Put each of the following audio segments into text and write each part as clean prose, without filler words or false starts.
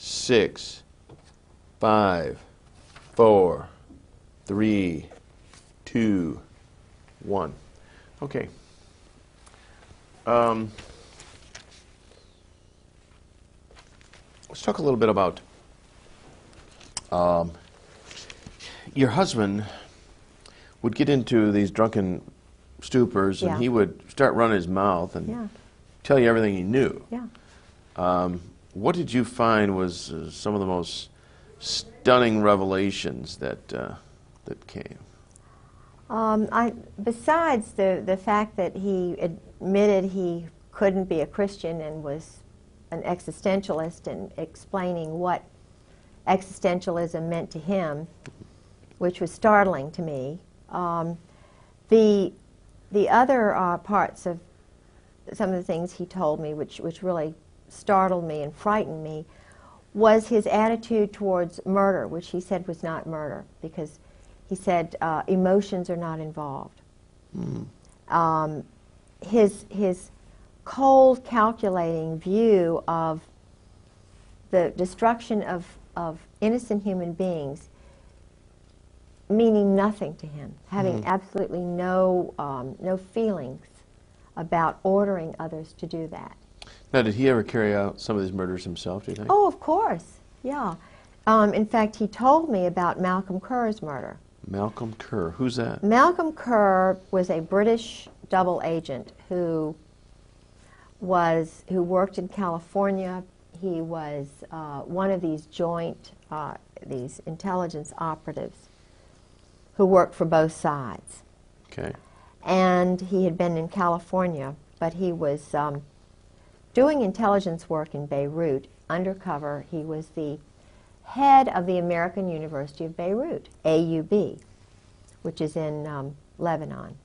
6, 5, 4, 3, 2, 1. Okay. Let's talk a little bit about your husband would get into these drunken stupors, and he would start running his mouth and tell you everything he knew. What did you find was some of the most stunning revelations that that came? Besides the fact that he admitted he couldn't be a Christian and was an existentialist and explaining what existentialism meant to him, which was startling to me. The other parts of some of the things he told me, which really startled me and frightened me, was his attitude towards murder, which he said was not murder, because he said emotions are not involved. His cold, calculating view of the destruction of innocent human beings meaning nothing to him, having absolutely no feelings about ordering others to do that. Now, did he ever carry out some of these murders himself, do you think? Oh, of course, yeah. In fact, he told me about Malcolm Kerr's murder. Malcolm Kerr, who's that? Malcolm Kerr was a British double agent who worked in California. He was one of these joint, these intelligence operatives who worked for both sides. Okay. And he had been in California, but he was doing intelligence work in Beirut, undercover. He was the head of the American University of Beirut, AUB, which is in Lebanon.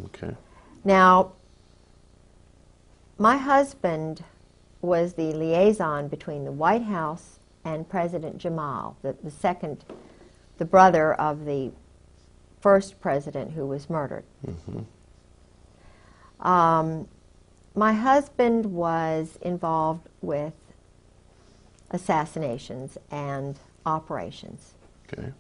Okay. Now, my husband was the liaison between the White House and President Jamal, the brother of the first president who was murdered. My husband was involved with assassinations and operations. Okay.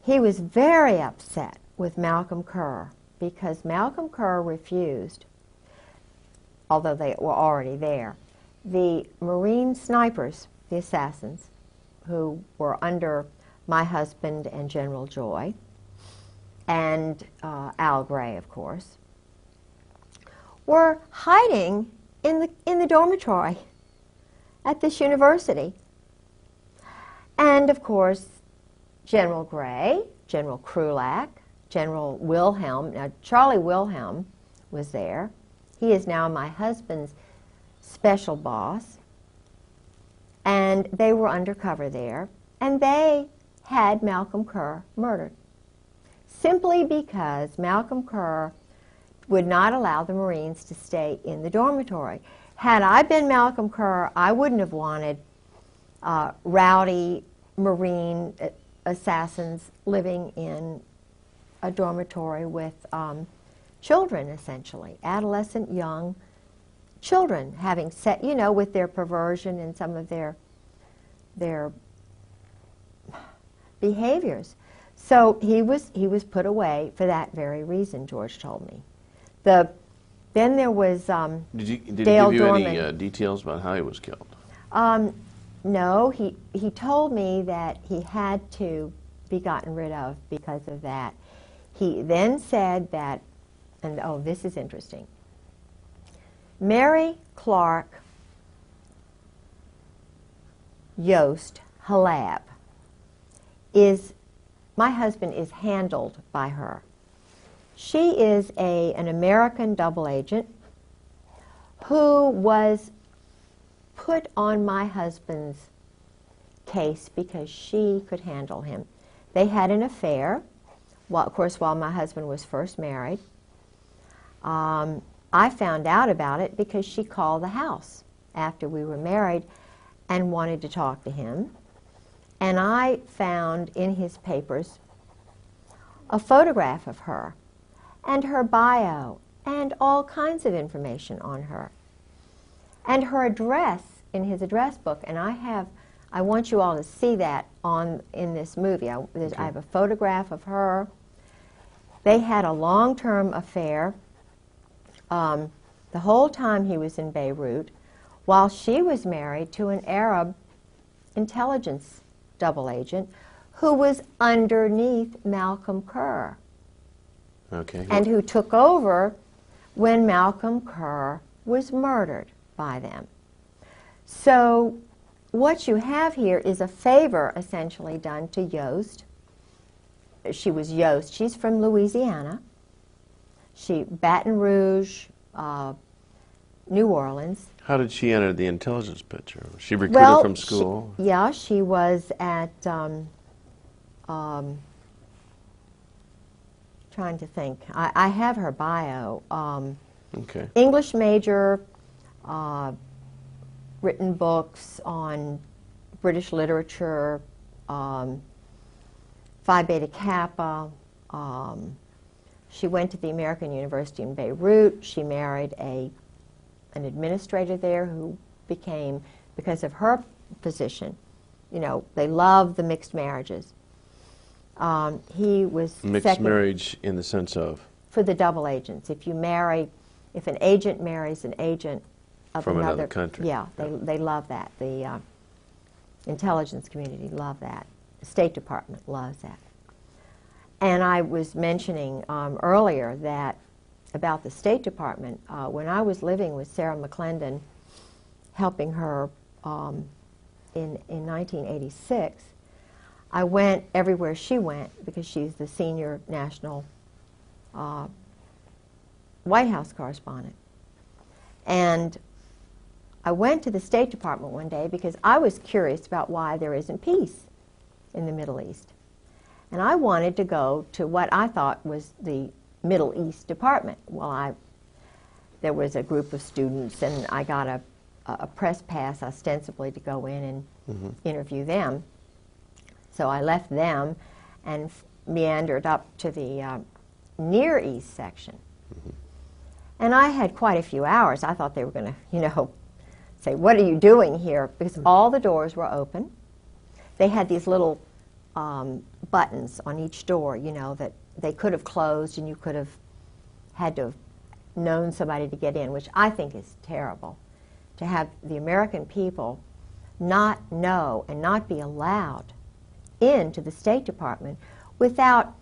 He was very upset with Malcolm Kerr because Malcolm Kerr refused, although they were already there, the Marine snipers, the assassins, who were under my husband and General Joy, and Al Gray, of course, were hiding in the dormitory at this university. And, of course, General Gray, General Krulak, General Wilhelm, now Charlie Wilhelm was there. He is now my husband's special boss. And they were undercover there. And they had Malcolm Kerr murdered, simply because Malcolm Kerr would not allow the Marines to stay in the dormitory. Had I been Malcolm Kerr, I wouldn't have wanted rowdy Marine assassins living in a dormitory with children, essentially, adolescent young children, having set, you know, with their perversion and some of their behaviors. So he was put away for that very reason, George told me. Then there was Did he Dale give you Dorman. any details about how he was killed? No, he told me that he had to be gotten rid of because of that. He then said that, and oh, this is interesting, Mary Clark Yost Halab my husband is handled by her. She is an American double agent who was put on my husband's case because she could handle him. They had an affair, of course, while my husband was first married. I found out about it because she called the house after we were married and wanted to talk to him. And I found in his papers a photograph of her and her bio and all kinds of information on her. And her address in his address book, and I want you all to see that in this movie. I have a photograph of her. They had a long-term affair the whole time he was in Beirut, while she was married to an Arab intelligence double agent who was underneath Malcolm Kerr. Okay. And who took over when Malcolm Kerr was murdered by them. So what you have here is a favor essentially done to Yost. She was Yost. She's from Louisiana. Baton Rouge, New Orleans. How did she enter the intelligence picture? Was she recruited from school? She was at, trying to think. I have her bio. Okay. English major, written books on British literature, Phi Beta Kappa. She went to the American University in Beirut. She married an administrator there who became, because of her position, they love the mixed marriages. He was mixed marriage in the sense of? For the double agents. If an agent marries an agent of from another country. Yeah, they love that. The intelligence community love that. The State Department loves that. And I was mentioning earlier that about the State Department, when I was living with Sarah McClendon, helping her in 1986, I went everywhere she went because she's the senior national White House correspondent. And I went to the State Department one day because I was curious about why there isn't peace in the Middle East. And I wanted to go to what I thought was the Middle East Department. Well, there was a group of students, and I got a press pass ostensibly to go in and interview them. So I left them and meandered up to the Near East section. And I had quite a few hours. I thought they were going to, say, what are you doing here? Because all the doors were open. They had these little buttons on each door, that they could have closed and you could have had to have known somebody to get in, which I think is terrible. To have the American people not know and not be allowed into the State Department without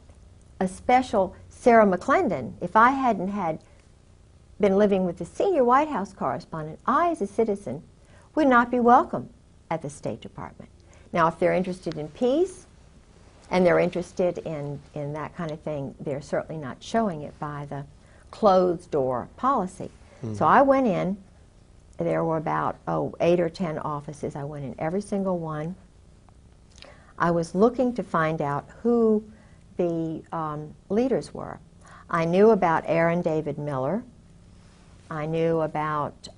a special Sarah McClendon. If I hadn't been living with the senior White House correspondent, I, as a citizen, would not be welcome at the State Department. Now, if they're interested in peace and they're interested in that kind of thing, they're certainly not showing it by the closed door policy. So I went in. There were about 8 or 10 offices. I went in every single one. I was looking to find out who the leaders were. I knew about Aaron David Miller. I knew about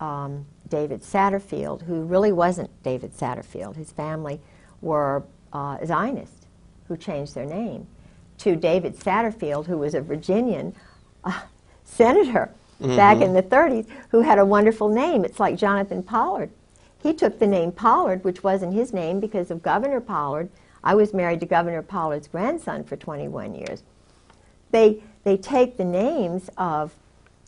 David Satterfield, who really wasn't David Satterfield. His family were Zionists who changed their name, to David Satterfield, who was a Virginian senator back in the 30s, who had a wonderful name. It's like Jonathan Pollard. He took the name Pollard, which wasn't his name, because of Governor Pollard. I was married to Governor Pollard's grandson for 21 years. They take the names of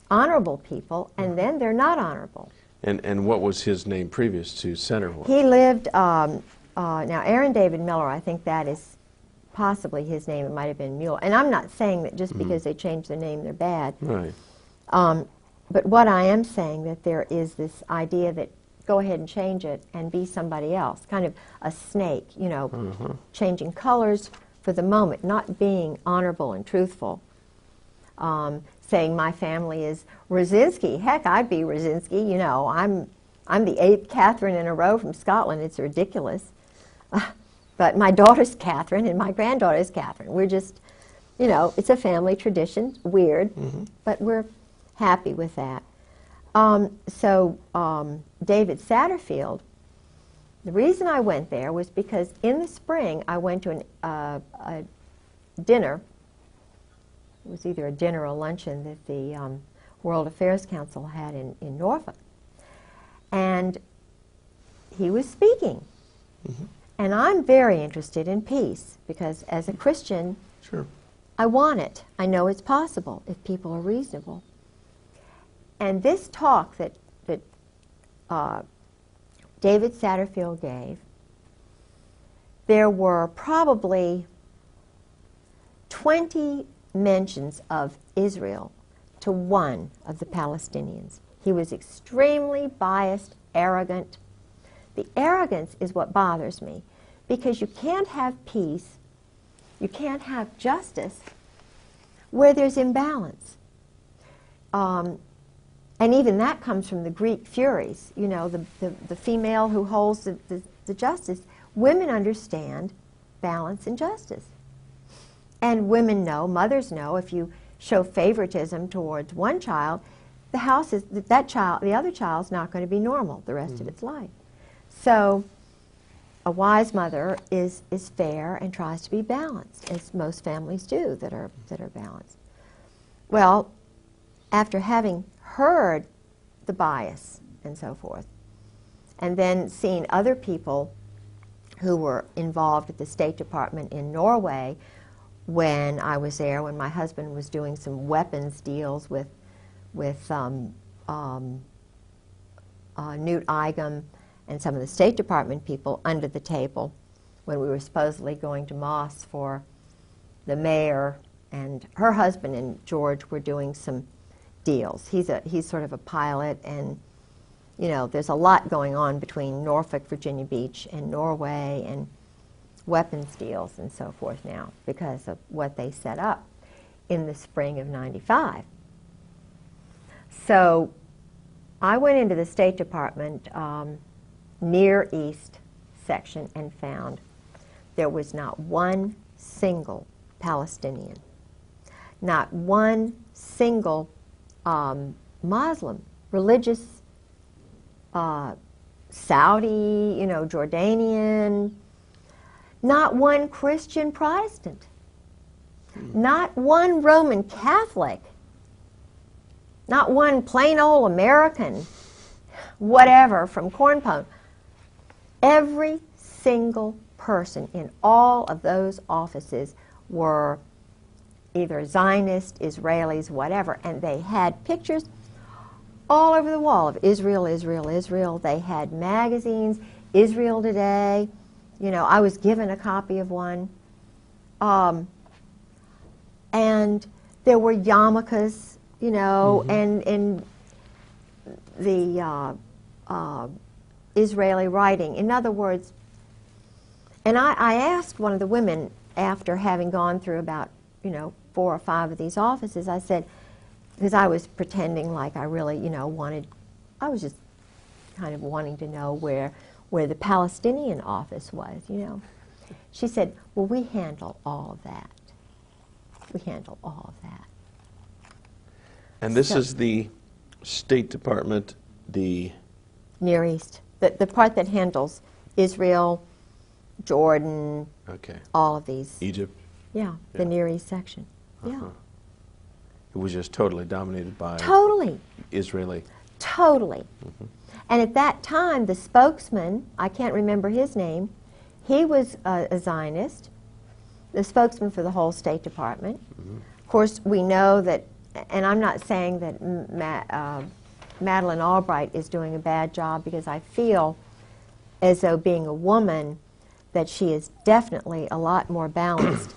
honorable people, and then they're not honorable. And what was his name previous to Senator? He lived, now Aaron David Miller, I think that is possibly his name. It might have been Mueller. And I'm not saying that just because they changed their name, they're bad. Right. But what I am saying, that there is this idea that go ahead and change it and be somebody else, kind of a snake, changing colors for the moment, not being honorable and truthful. Saying my family is Rosinski. Heck, I'd be Rosinski. I'm the 8th Catherine in a row from Scotland. It's ridiculous. But my daughter's Catherine and my granddaughter's Catherine. We're just, it's a family tradition. Weird, but we're happy with that. David Satterfield, the reason I went there was because in the spring I went to a dinner. It was either a dinner or a luncheon that the World Affairs Council had in Norfolk. And he was speaking. Mm-hmm. And I'm very interested in peace because as a Christian, sure, I want it. I know it's possible if people are reasonable. And this talk that David Satterfield gave, there were probably 20 mentions of Israel to one of the Palestinians. He was extremely biased, arrogant. The arrogance is what bothers me, because you can't have peace, you can't have justice where there's imbalance. And even that comes from the Greek Furies, you know, the female who holds the justice. Women understand balance and justice. And women know, mothers know, if you show favoritism towards one child, the other child's not going to be normal the rest of its life. So a wise mother is fair and tries to be balanced, as most families do that are balanced. Well, after having heard the bias and so forth, and then seeing other people who were involved at the State Department in Norway when I was there, when my husband was doing some weapons deals with Newt Eigum and some of the State Department people under the table when we were supposedly going to Moss for the mayor, and her husband and George were doing some deals. He's sort of a pilot, and you know, there's a lot going on between Norfolk, Virginia Beach, and Norway, and weapons deals and so forth now because of what they set up in the spring of '95. So I went into the State Department Near East section and found there was not one single Palestinian, not one single Muslim, religious, Saudi, you know, Jordanian, not one Christian Protestant, not one Roman Catholic, not one plain old American, whatever, from Corn Pone. Every single person in all of those offices were either Zionist, Israelis, whatever, and they had pictures all over the wall of Israel, Israel, Israel. They had magazines, Israel Today. You know, I was given a copy of one. And there were yarmulkes, you know, and the Israeli writing. In other words, and I asked one of the women after having gone through about, you know, 4 or 5 of these offices, I said, because I was pretending like I really, you know, I was just kind of wanting to know where the Palestinian office was, you know. She said, well, we handle all of that. We handle all of that. And this is the State Department, the Near East, the part that handles Israel, Jordan, all of these. Egypt. Yeah, the Near East section. Yeah. It was just totally dominated by Israeli. Totally. And at that time, the spokesman, I can't remember his name, he was a Zionist, the spokesman for the whole State Department. Of course, we know that, and I'm not saying that Madeleine Albright is doing a bad job, because I feel as though, being a woman, that she is definitely a lot more balanced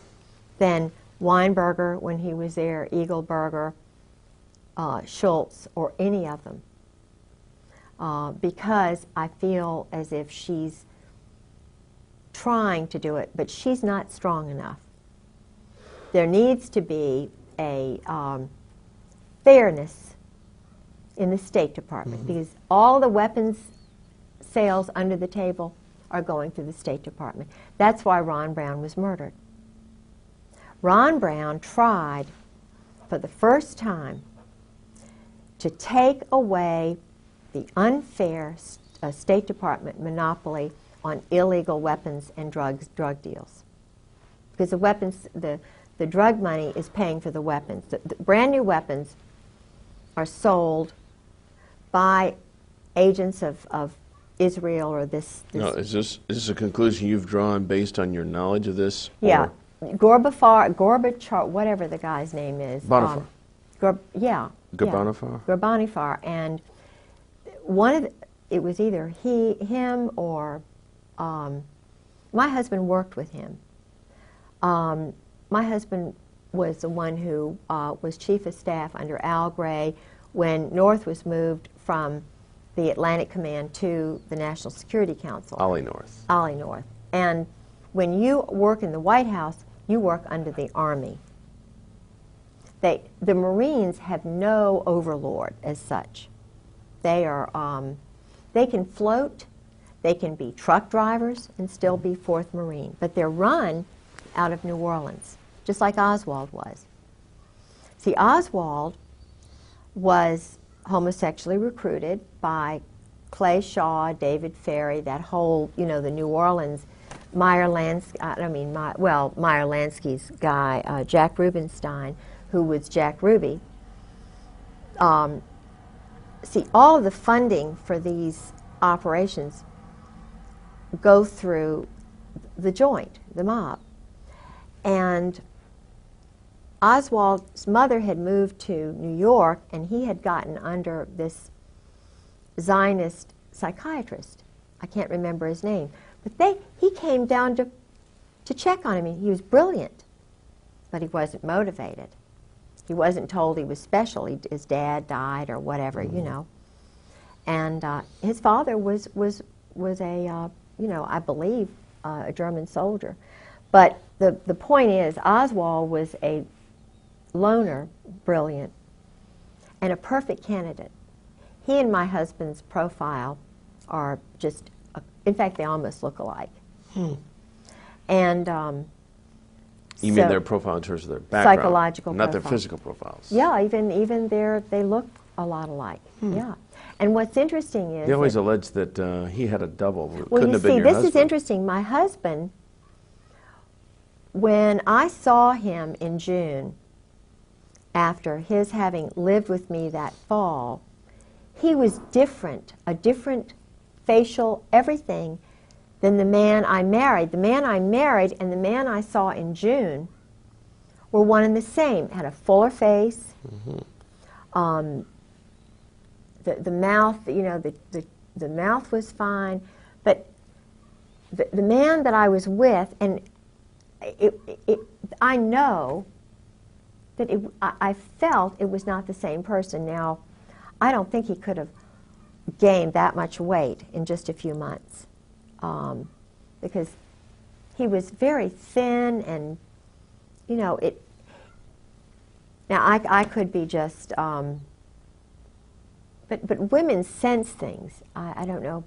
than Weinberger when he was there, Eagleberger, Schultz, or any of them. Because I feel as if she's trying to do it, but she's not strong enough. There needs to be a fairness in the State Department, because all the weapons sales under the table are going through the State Department. That's why Ron Brown was murdered. Ron Brown tried for the first time to take away the unfair State Department monopoly on illegal weapons and drug deals. Because the weapons, the drug money is paying for the weapons. The brand new weapons are sold by agents of Israel or this. No, is this a conclusion you've drawn based on your knowledge of this? Yeah, Gorbachev, whatever the guy's name is. Bonifar. Bonifar, and it was either him or my husband worked with him. My husband was the one who was chief of staff under Al Gray when North was moved from the Atlantic Command to the National Security Council. Ollie North. Ollie North. And when you work in the White House, you work under the Army. The Marines have no overlord as such. They can float, they can be truck drivers and still be 4th Marine, but they're run out of New Orleans, just like Oswald was. See, Oswald was homosexually recruited by Clay Shaw, David Ferry, that whole, the New Orleans, Meyer Lansky's guy, Jack Rubenstein, who was Jack Ruby. See, all of the funding for these operations go through the joint, the mob. And Oswald's mother had moved to New York, and he had gotten under this Zionist psychiatrist. I can't remember his name. But he came down to check on him. He was brilliant, but he wasn't motivated. He wasn't told he was special. His dad died or whatever, And his father was a, I believe, a German soldier. But the point is, Oswald was a loner, brilliant, and a perfect candidate. He and my husband's profile are just, in fact, they almost look alike. And you mean their profile in terms of their background? Psychological not profile. Their physical profiles. Yeah, even they look a lot alike. Yeah. And what's interesting is... They always allege that he had a double. Well, Couldn't you have been see, your this husband. is interesting. My husband, when I saw him in June, after his having lived with me that fall, he was different, a different facial, everything, than the man I married. The man I married and the man I saw in June were one and the same. Had a fuller face. The mouth, the mouth was fine, but the man that I was with, and I know that I felt it was not the same person. Now, I don't think he could have gained that much weight in just a few months, because he was very thin, and Now I could be just, but women sense things. I don't know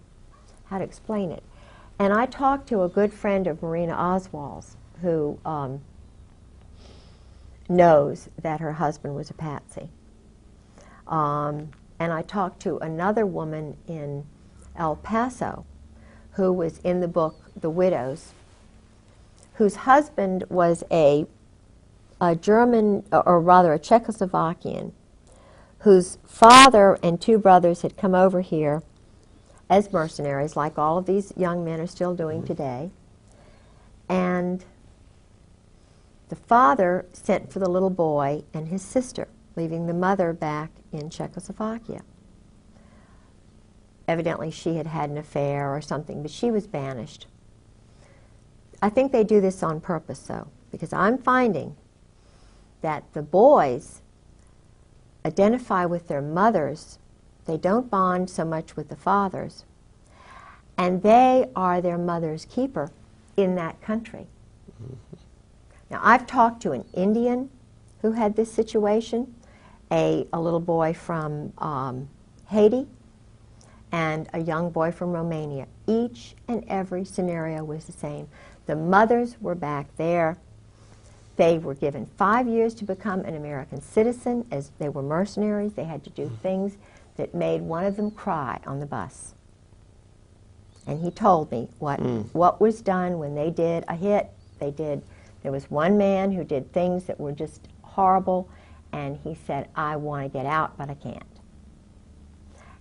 how to explain it. And I talked to a good friend of Marina Oswald's who knows that her husband was a patsy. And I talked to another woman in El Paso who was in the book The Widows, whose husband was a German, or rather a Czechoslovakian, whose father and two brothers had come over here as mercenaries, like all of these young men are still doing today. And the father sent for the little boy and his sister, leaving the mother back in Czechoslovakia. Evidently she had had an affair or something, but she was banished. I think they do this on purpose, though, because I'm finding that the boys identify with their mothers. They don't bond so much with the fathers, and they are their mother's keeper in that country. Now, I've talked to an Indian who had this situation, a little boy from Haiti, and a young boy from Romania. Each and every scenario was the same. The mothers were back there. They were given 5 years to become an American citizen, as they were mercenaries. They had to do things that made one of them cry on the bus. And he told me what was done when they did a hit. There was one man who did things that were just horrible, and he said, I want to get out, but I can't.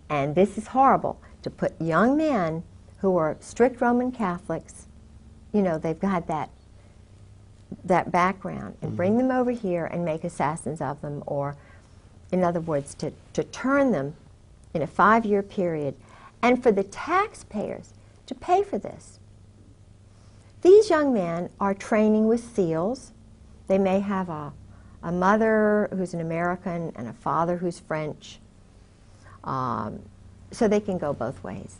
And this is horrible. to put young men who are strict Roman Catholics, you know, they've got that background, and bring them over here and make assassins of them, or, in other words, to turn them in a 5-year period, and for the taxpayers to pay for this. These young men are training with SEALs. They may have a mother who's an American and a father who's French, so they can go both ways.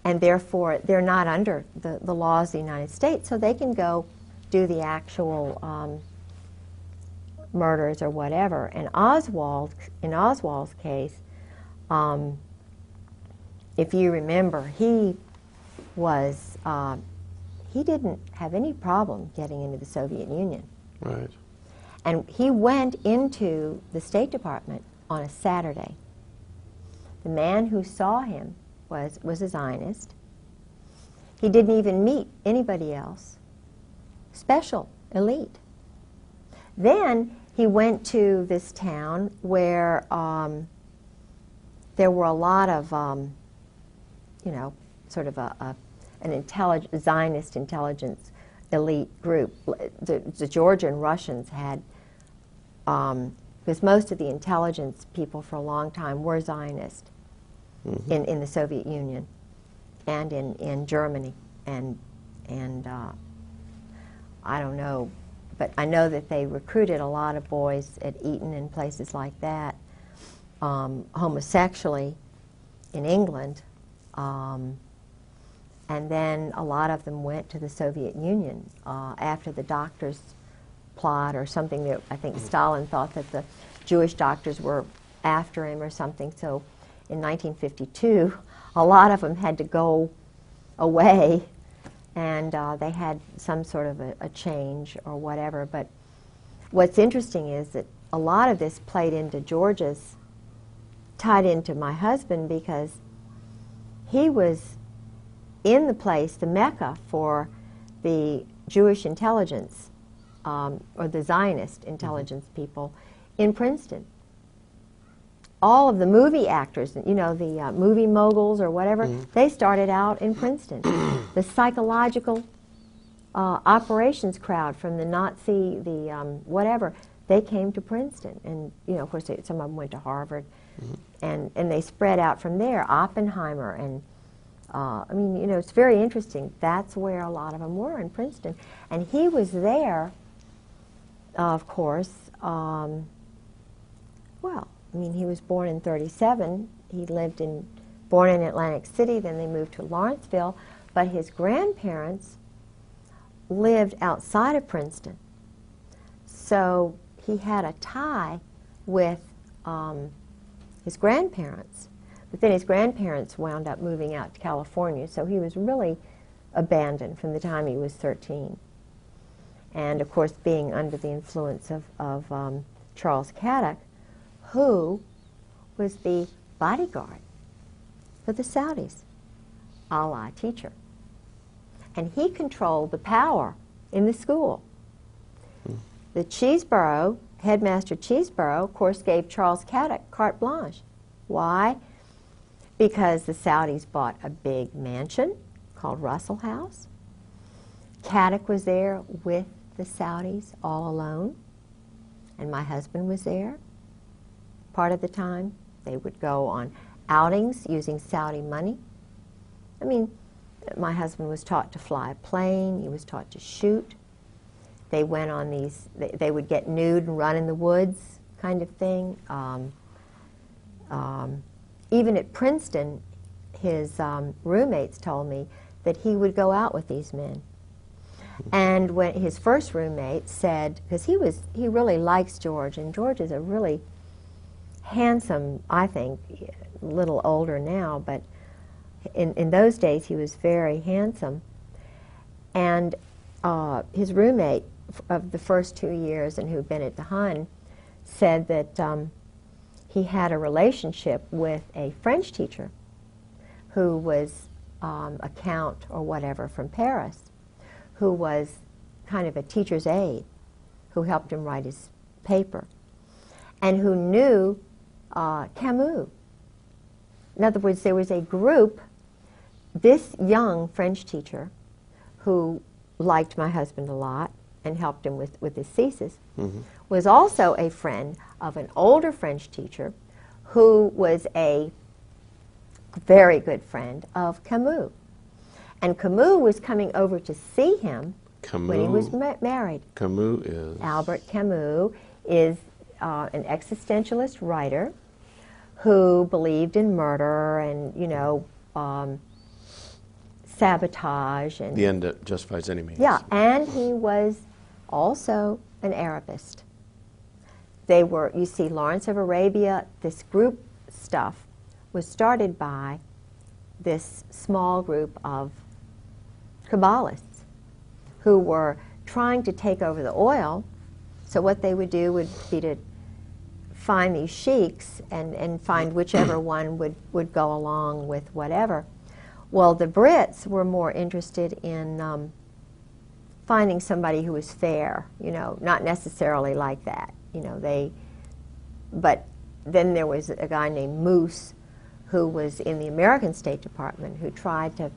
And therefore, they're not under the laws of the United States, so they can go do the actual murders or whatever. And in Oswald's case, if you remember, he didn't have any problem getting into the Soviet Union. Right. And he went into the State Department on a Saturday. The man who saw him was a Zionist. He didn't even meet anybody else. Special, elite. Then he went to this town where there were a lot of, you know, sort of an Zionist intelligence elite group. The Georgian Russians had, because most of the intelligence people for a long time were Zionist in the Soviet Union and in Germany. And I don't know, but I know that they recruited a lot of boys at Eton and places like that, homosexually in England. And then a lot of them went to the Soviet Union after the doctors' plot or something. That I think Stalin thought that the Jewish doctors were after him or something. So in 1952, a lot of them had to go away, and they had some sort of a change or whatever. But what's interesting is that a lot of this played into George's, tied into my husband, because he was in the place, the Mecca for the Jewish intelligence, or the Zionist intelligence people in Princeton. All of the movie actors, you know, the movie moguls or whatever, they started out in Princeton. The psychological operations crowd from the Nazi, the whatever, they came to Princeton. And, you know, of course, some of them went to Harvard. And they spread out from there. Oppenheimer and I mean, you know, it's very interesting. That's where a lot of them were, in Princeton. And he was there, of course, well, I mean, he was born in 1937. He born in Atlantic City, then they moved to Lawrenceville. But his grandparents lived outside of Princeton. So he had a tie with his grandparents. But then his grandparents wound up moving out to California, so he was really abandoned from the time he was 13. And of course, being under the influence of Charles Caddock, who was the bodyguard for the Saudis, Allah teacher. And he controlled the power in the school. The Cheeseborough, headmaster Cheeseborough, of course, gave Charles Caddock carte blanche. Why? Because the Saudis bought a big mansion called Russell House. Caddock was there with the Saudis all alone, and my husband was there part of the time. They would go on outings using Saudi money. I mean, my husband was taught to fly a plane. He was taught to shoot. They went on these, they would get nude and run in the woods kind of thing. Even at Princeton, his roommates told me that he would go out with these men. And when his first roommate said, because he really likes George, and George is a really handsome, I think, a little older now, but in those days he was very handsome. And his roommate of the first 2 years, and who'd been at the Hun, said that he had a relationship with a French teacher who was a count or whatever from Paris, who was kind of a teacher's aide, who helped him write his paper, and who knew Camus. In other words, there was a group, this young French teacher who liked my husband a lot and helped him with his thesis, was also a friend of an older French teacher who was a very good friend of Camus. And Camus was coming over to see him when he was married. Camus is? Albert Camus is an existentialist writer who believed in murder and, you know, sabotage. And the end that justifies any means. Yeah, and he was also an Arabist. They were, you see, Lawrence of Arabia, this group stuff was started by this small group of Kabbalists who were trying to take over the oil. So what they would do would be to find these sheiks and find whichever one would go along with whatever. Well, the Brits were more interested in finding somebody who was fair, you know, not necessarily like that, you know, but then there was a guy named Moose who was in the American State Department who tried to,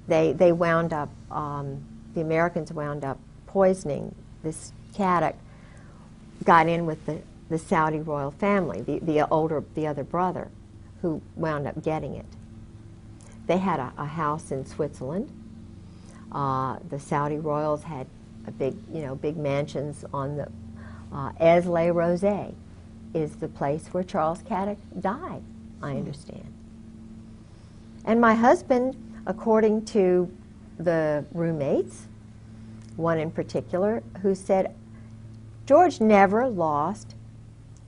they wound up, the Americans wound up poisoning this Caddick, got in with the Saudi royal family, the other brother, who wound up getting it. They had a house in Switzerland. The Saudi royals had a big mansions on the Aix-les-Rosés is the place where Charles Caddick died, I understand. And my husband, according to the roommates, one in particular, who said, George never lost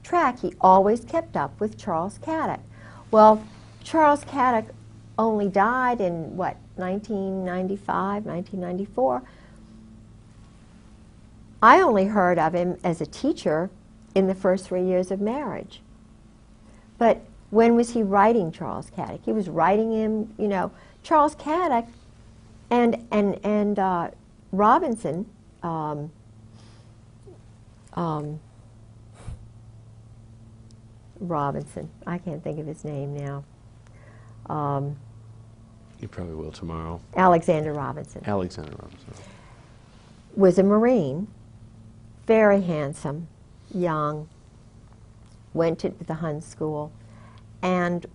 track. He always kept up with Charles Caddick. Well, Charles Caddick only died in, what, 1995, 1994. I only heard of him as a teacher in the first 3 years of marriage. But when was he writing Charles Caddick? He was writing him, you know, Charles Caddick and Robinson, Robinson, I can't think of his name now. You probably will tomorrow. Alexander Robinson. Alexander Robinson. Was a Marine, very handsome, young, went to the Hun school, and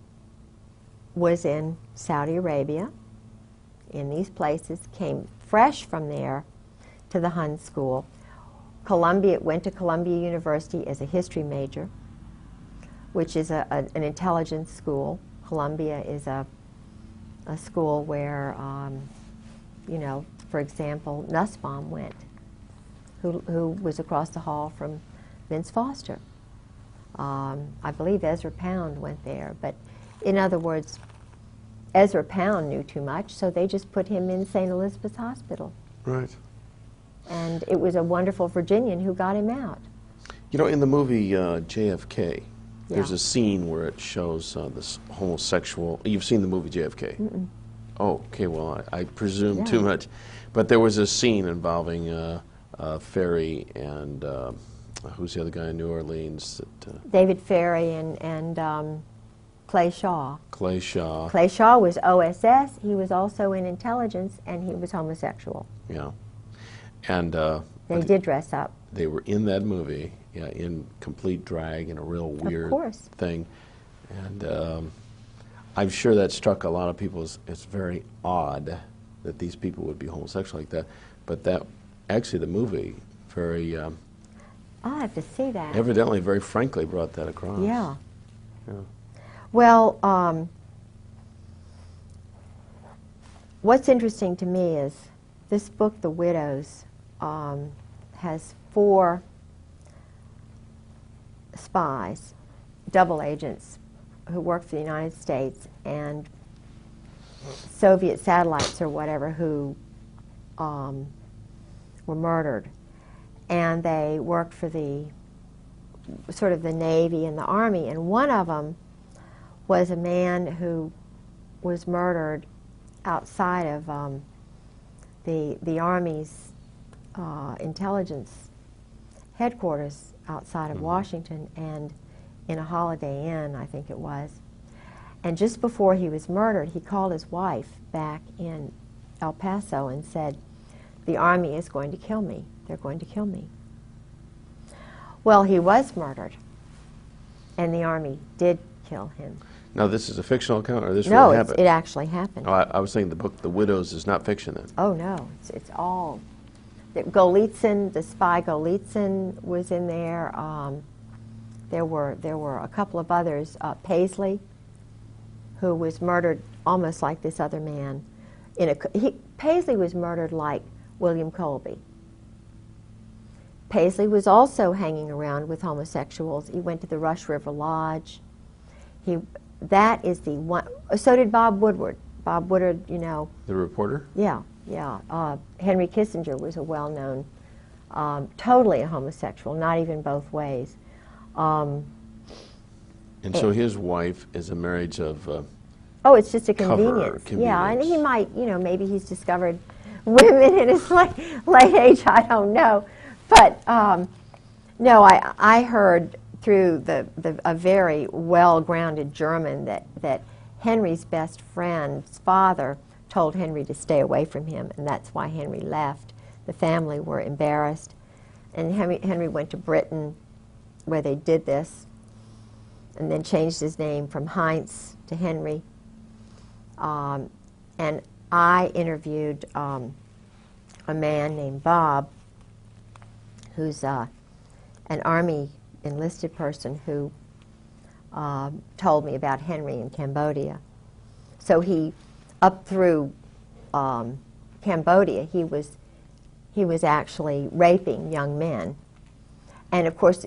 was in Saudi Arabia, in these places, came fresh from there to the Hun school. Went to Columbia University as a history major, which is an intelligence school. Columbia is a school where, you know, for example, Nussbaum went, who was across the hall from Vince Foster. I believe Ezra Pound went there, but in other words, Ezra Pound knew too much, so they just put him in St. Elizabeth's Hospital. Right. And it was a wonderful Virginian who got him out. You know, in the movie JFK, Yeah. there's a scene where it shows this homosexual. You've seen the movie JFK? Mm-mm. Oh, okay. Well, I presume Yeah. too much, but there was a scene involving Ferry and who's the other guy in New Orleans? That, David Ferry and Clay Shaw. Clay Shaw. Clay Shaw was OSS. He was also in intelligence, and he was homosexual. Yeah, and they did dress up. They were in that movie, yeah, in complete drag and a real weird thing, and I'm sure that struck a lot of people as it's very odd that these people would be homosexual like that. But that actually, the movie very I'll have to see that. evidently, very frankly, brought that across. Yeah. Yeah. Well, what's interesting to me is this book, The Widows, has 4 spies, double agents, who work for the United States, and Soviet satellites or whatever who were murdered. And they worked for the sort of the Navy and the Army, and one of them was a man who was murdered outside of the Army's intelligence headquarters outside of Washington, and in a Holiday Inn, I think it was. And just before he was murdered, he called his wife back in El Paso and said, "The Army is going to kill me. They're going to kill me." Well, he was murdered, and the Army did kill him. Now, this is a fictional account, or this No, really happened? it actually happened. Oh, I was saying the book The Widows is not fiction then. Oh, no, it's all. Golitsyn, the spy Golitsyn was in there. There were a couple of others. Paisley, who was murdered almost like this other man. Paisley was murdered like William Colby. Paisley was also hanging around with homosexuals. He went to the Rush River Lodge. That is the one. So did Bob Woodward. Bob Woodward, you know. The reporter? Yeah, yeah. Henry Kissinger was a well-known, totally a homosexual, not even both ways. And so his wife is a marriage of oh, it's just a convenience. Yeah, and he might, you know, maybe he's discovered women in his late age, I don't know. But no, I heard through a very well-grounded German that Henry's best friend's father told Henry to stay away from him, and that's why Henry left. The family were embarrassed, and Henry went to Britain where they did this, and then changed his name from Heinz to Henry. And I interviewed a man named Bob, who's an Army enlisted person who told me about Henry in Cambodia. So he, up through Cambodia, he was actually raping young men. And of course,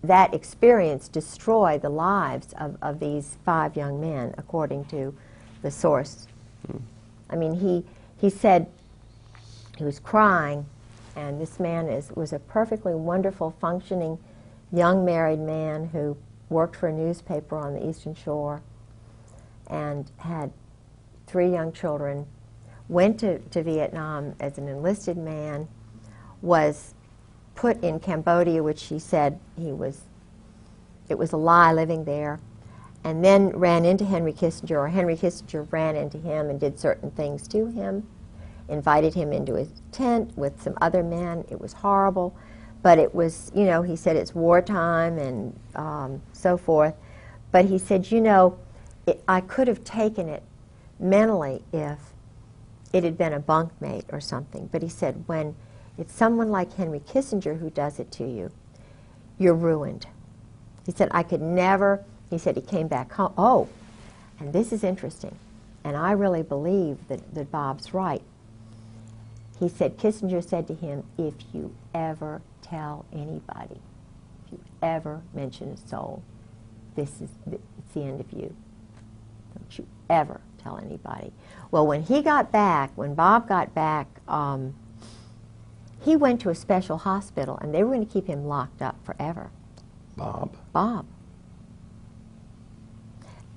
that experience destroyed the lives of these 5 young men, according to the source. I mean, he said he was crying, and this man was a perfectly wonderful, functioning, young married man who worked for a newspaper on the Eastern Shore and had 3 young children, went to Vietnam as an enlisted man, was put in Cambodia, which he said it was a lie living there, and then ran into Henry Kissinger, or Henry Kissinger ran into him and did certain things to him, invited him into his tent with some other men. It was horrible, but it was, you know, he said it's wartime and so forth. But he said, you know, I could have taken it mentally if it had been a bunkmate or something. But he said, when it's someone like Henry Kissinger who does it to you, you're ruined. He said, I could never, he said he came back home. Oh, and this is interesting, and I really believe that Bob's right. He said, Kissinger said to him, if you ever tell anybody, if you ever mention a soul, it's the end of you. Don't you ever tell anybody. Well, when he got back, when Bob got back, he went to a special hospital, and they were going to keep him locked up forever. Bob? Bob.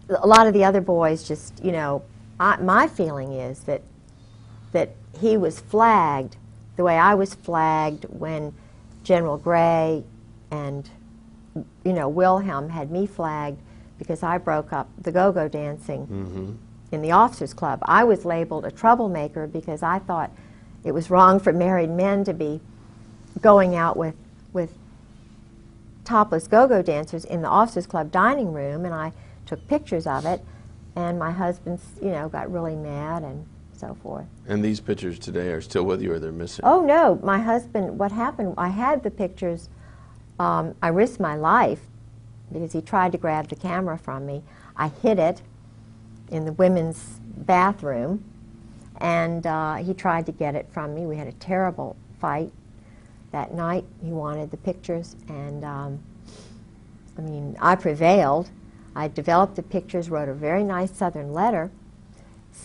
A lot of the other boys just, you know, my feeling is that he was flagged the way I was flagged when General Gray and, you know, Wilhelm had me flagged because I broke up the go-go dancing in the officers' club. I was labeled a troublemaker because I thought it was wrong for married men to be going out with topless go-go dancers in the officers' club dining room, and I took pictures of it, and my husband, you know, got really mad and so forth. And these pictures today are still with you, or they're missing? Oh, no. My husband, what happened, I had the pictures. I risked my life because he tried to grab the camera from me. I hid it in the women's bathroom, and he tried to get it from me. We had a terrible fight that night. He wanted the pictures, and I mean, I prevailed. I developed the pictures, wrote a very nice Southern letter,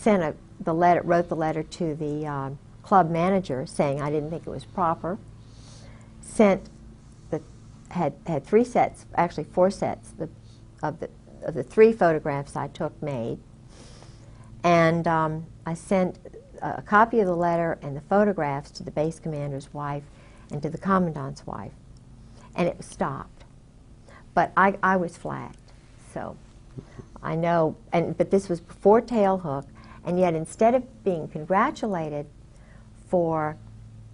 wrote the letter to the club manager saying I didn't think it was proper. Had 3 sets, actually 4 sets of the 3 photographs I took made, and I sent a copy of the letter and the photographs to the base commander's wife and to the commandant's wife, and it stopped. But I was flagged, so I know, but this was before Tailhook, and yet instead of being congratulated for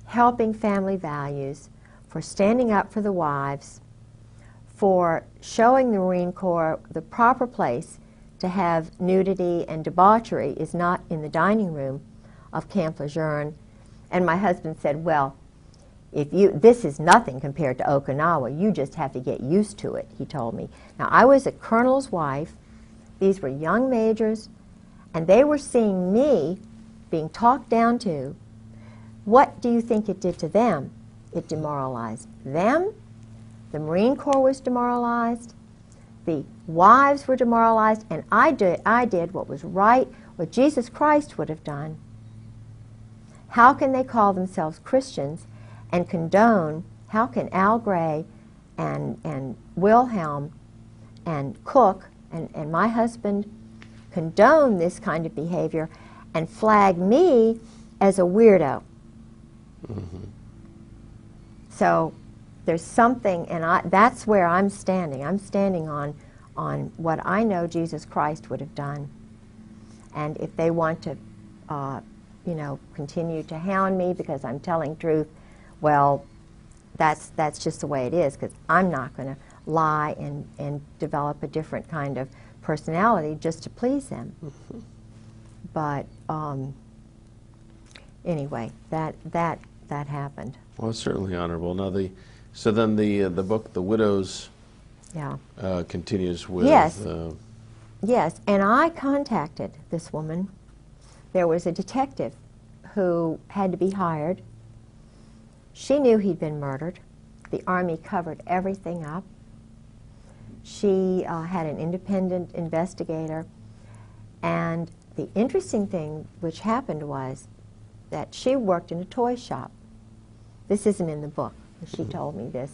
helping family values, for standing up for the wives, for showing the Marine Corps the proper place to have nudity and debauchery is not in the dining room of Camp Lejeune. And my husband said, well, this is nothing compared to Okinawa. You just have to get used to it, he told me. Now, I was a colonel's wife. These were young majors, and they were seeing me being talked down to. What do you think it did to them? It demoralized them. The Marine Corps was demoralized. The wives were demoralized, and I did what was right, what Jesus Christ would have done. How can they call themselves Christians and condone, how can Al Gray and Wilhelm and Cook and my husband condone this kind of behavior and flag me as a weirdo? Mm-hmm. So there's something, and that's where I'm standing. I'm standing on what I know Jesus Christ would have done. And if they want to, continue to hound me because I'm telling truth, well, that's just the way it is, because I'm not going to lie and develop a different kind of personality just to please them. Mm-hmm. But anyway, that happened. Well, it's certainly honorable. Now, so then the book, The Widows, continues with... Yes, yes, and I contacted this woman. There was a detective who had to be hired. She knew he'd been murdered. The Army covered everything up. She had an independent investigator, and the interesting thing which happened was that she worked in a toy shop. This isn't in the book. She told me this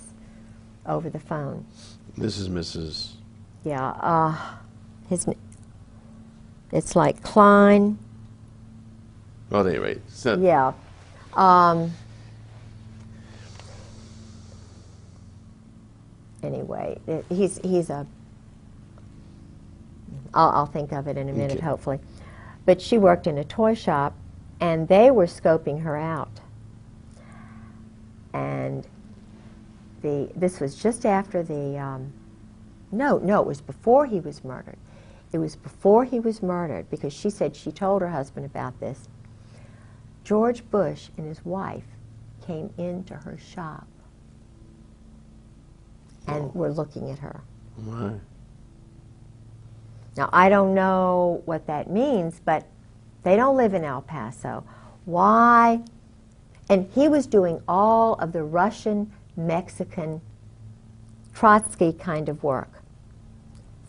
over the phone. This is Mrs. Yeah, it's like Klein. Oh, they right. So yeah. Anyway, he's a. I'll think of it in a minute, okay. Hopefully. But she worked in a toy shop, and they were scoping her out. And this was just after the. No, it was before he was murdered. It was before he was murdered, because she said she told her husband about this. George Bush and his wife came into her shop and were looking at her. Right. Now, I don't know what that means, but they don't live in El Paso. Why? And he was doing all of the Russian, Mexican, Trotsky kind of work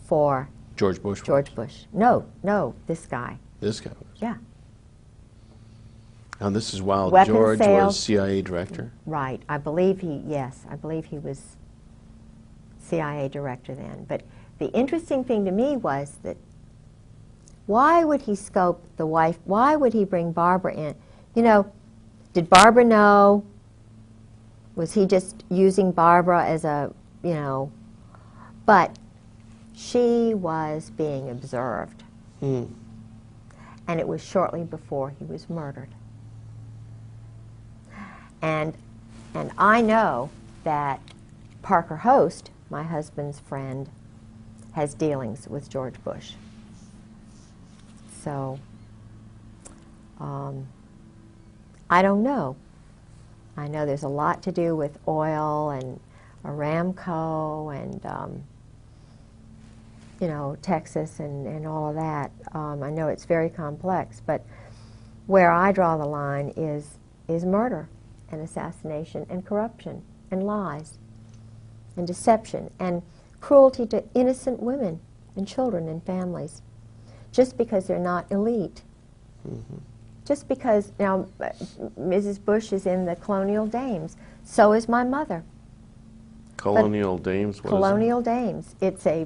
for George Bush. George Bush. No, this guy. This guy was? Yeah. And this is while Weapon George sales. was CIA director? Right. I believe he was CIA director then. But the interesting thing to me was that why would he scope the wife? Why would he bring Barbara in? You know, did Barbara know? Was he just using Barbara as a, but she was being observed. Mm. And it was shortly before he was murdered. And I know that Parker Host, my husband's friend, has dealings with George Bush. So, I don't know. I know there's a lot to do with oil and Aramco and, Texas and all of that. I know it's very complex, but where I draw the line is murder and assassination and corruption and lies and deception and cruelty to innocent women and children and families, just because they're not elite. Mm-hmm. Just because, now, Mrs. Bush is in the Colonial Dames. So is my mother. Colonial Dames? What Colonial Dames. It's a,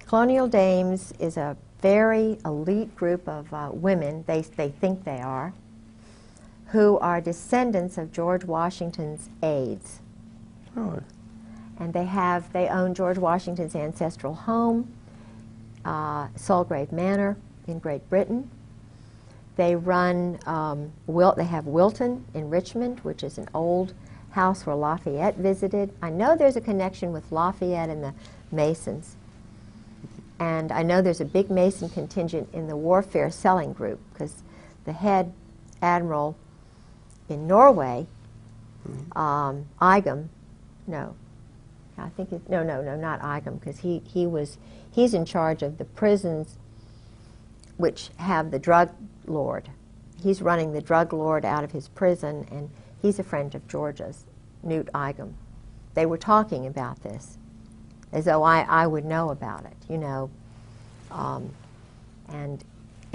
Colonial Dames is a very elite group of women, they think they are, who are descendants of George Washington's aides. Oh. And they own George Washington's ancestral home. Solgrave Manor in Great Britain. They run, they have Wilton in Richmond, which is an old house where Lafayette visited. I know there's a connection with Lafayette and the Masons. And I know there's a big Mason contingent in the Warfare Selling Group, because the head admiral in Norway, Igam, not Igam, because he's in charge of the prisons which have the drug lord. He's running the drug lord out of his prison, and he's a friend of George's, Newt Igam. They were talking about this, as though I would know about it, you know. And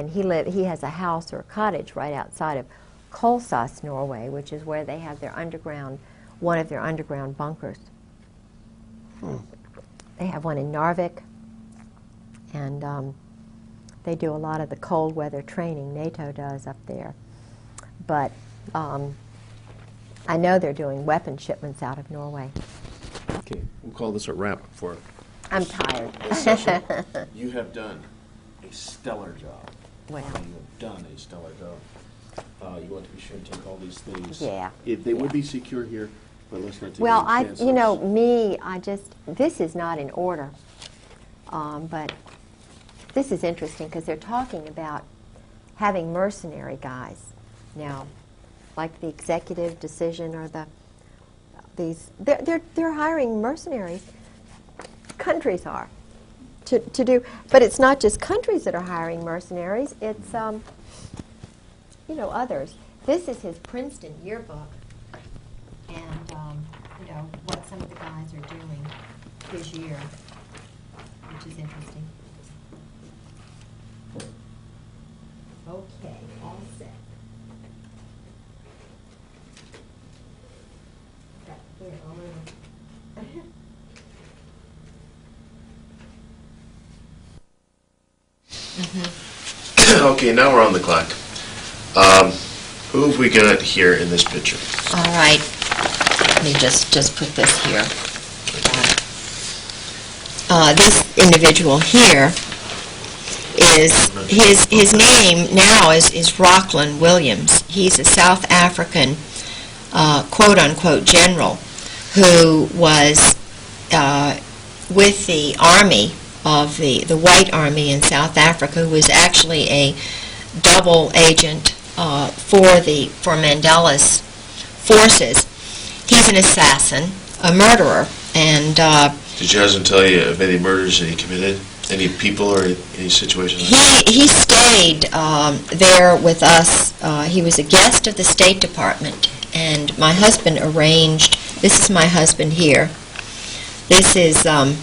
he has a house or a cottage right outside of Kolsås, Norway, which is where they have their one of their underground bunkers. They have one in Narvik, and they do a lot of the cold weather training NATO does up there. But I know they're doing weapon shipments out of Norway. Okay, we'll call this a wrap for I'm tired. this session. You have done a stellar job. Well. You have done a stellar job. You want to be sure to take all these things. Yeah. They would be secure here, but let's not take Well, any chances. This is not in order, but this is interesting because they're talking about having mercenary guys now, like the executive decision or they're hiring mercenaries. Countries are to do, but it's not just countries that are hiring mercenaries. It's others. This is his Princeton yearbook, and what some of the guys are doing this year, which is interesting. Okay, all set. Here, I'll move. Okay, now we're on the clock. Who have we got here in this picture? All right. Let me just put this here. This individual here is his name now is Rockland Williams. He's a South African quote unquote general who was with the army of the White Army in South Africa, who was actually a double agent for Mandela's forces. He's an assassin, a murderer, and did your husband tell you of any murders that he committed? Any people or any situations? He stayed there with us. He was a guest of the State Department, and my husband arranged. This is my husband here. This is a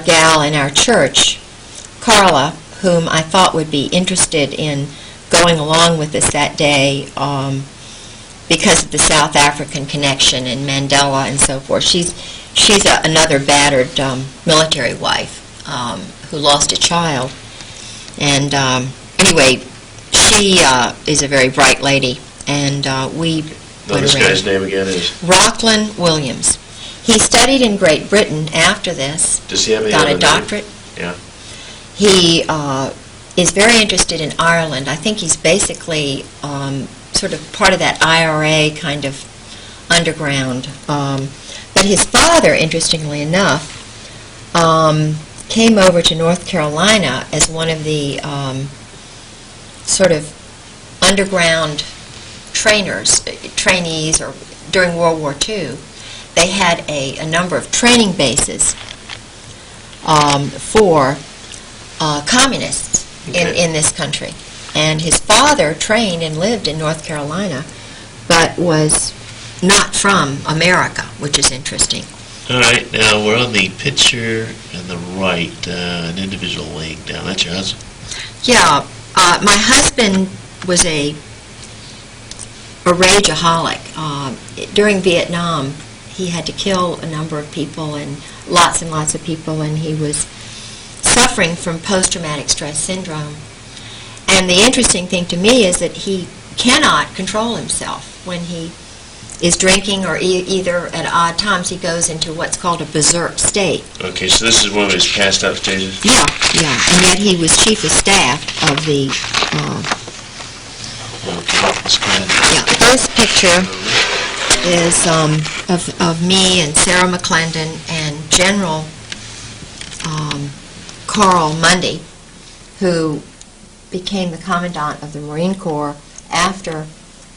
gal in our church, Carla, whom I thought would be interested in going along with us that day because of the South African connection and Mandela and so forth. She's another battered military wife who lost a child. And anyway, she is a very bright lady, and we Now this guy's name again is? Rockland Williams. He studied in Great Britain after this. Does he have any got other a doctorate. Name? Yeah. He is very interested in Ireland. I think he's basically sort of part of that IRA kind of underground. But his father, interestingly enough, came over to North Carolina as one of the sort of underground trainees, or during World War II. They had a number of training bases for communists in this country. And his father trained and lived in North Carolina, but was not from America, which is interesting. All right, now we're on the picture on the right, an individual laying down. That's your husband? Yeah, my husband was a rageaholic. During Vietnam, he had to kill a number of people, and lots of people, and he was suffering from post-traumatic stress syndrome. And the interesting thing to me is that he cannot control himself. When he is drinking, or either at odd times he goes into what's called a berserk state. Okay, so this is one of his passed out stages? Yeah, yeah, and yet he was chief of staff of the... okay, that's good. Yeah, this picture is of me and Sarah McClendon and General Carl Mundy, who became the Commandant of the Marine Corps after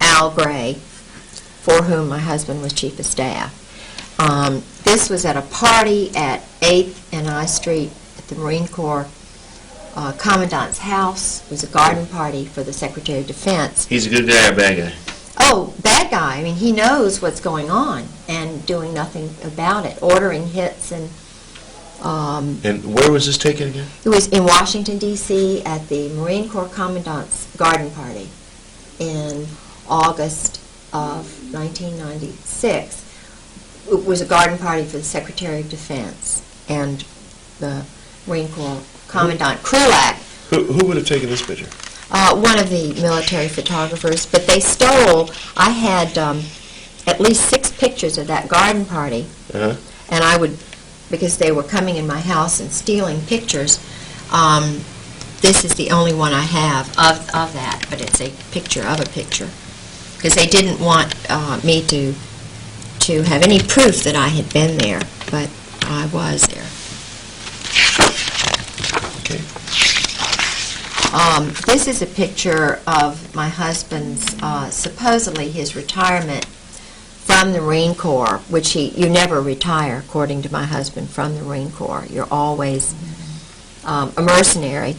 Al Gray, for whom my husband was Chief of Staff. This was at a party at 8th and I Street at the Marine Corps Commandant's house. It was a garden party for the Secretary of Defense. He's a good guy or a bad guy? Oh, bad guy. I mean, he knows what's going on and doing nothing about it, ordering hits and... and where was this taken again? It was in Washington, D.C. at the Marine Corps Commandant's garden party in August of 1996. It was a garden party for the Secretary of Defense and the Marine Corps Commandant Krulak. Who would have taken this picture? One of the military photographers, but they stole, I had at least 6 pictures of that garden party, and I would, because they were coming in my house and stealing pictures, this is the only one I have of that, but it's a picture of a picture, because they didn't want me to have any proof that I had been there, but I was there. Okay. This is a picture of my husband's, supposedly his retirement from the Marine Corps, which you never retire, according to my husband, from the Marine Corps. You're always a mercenary,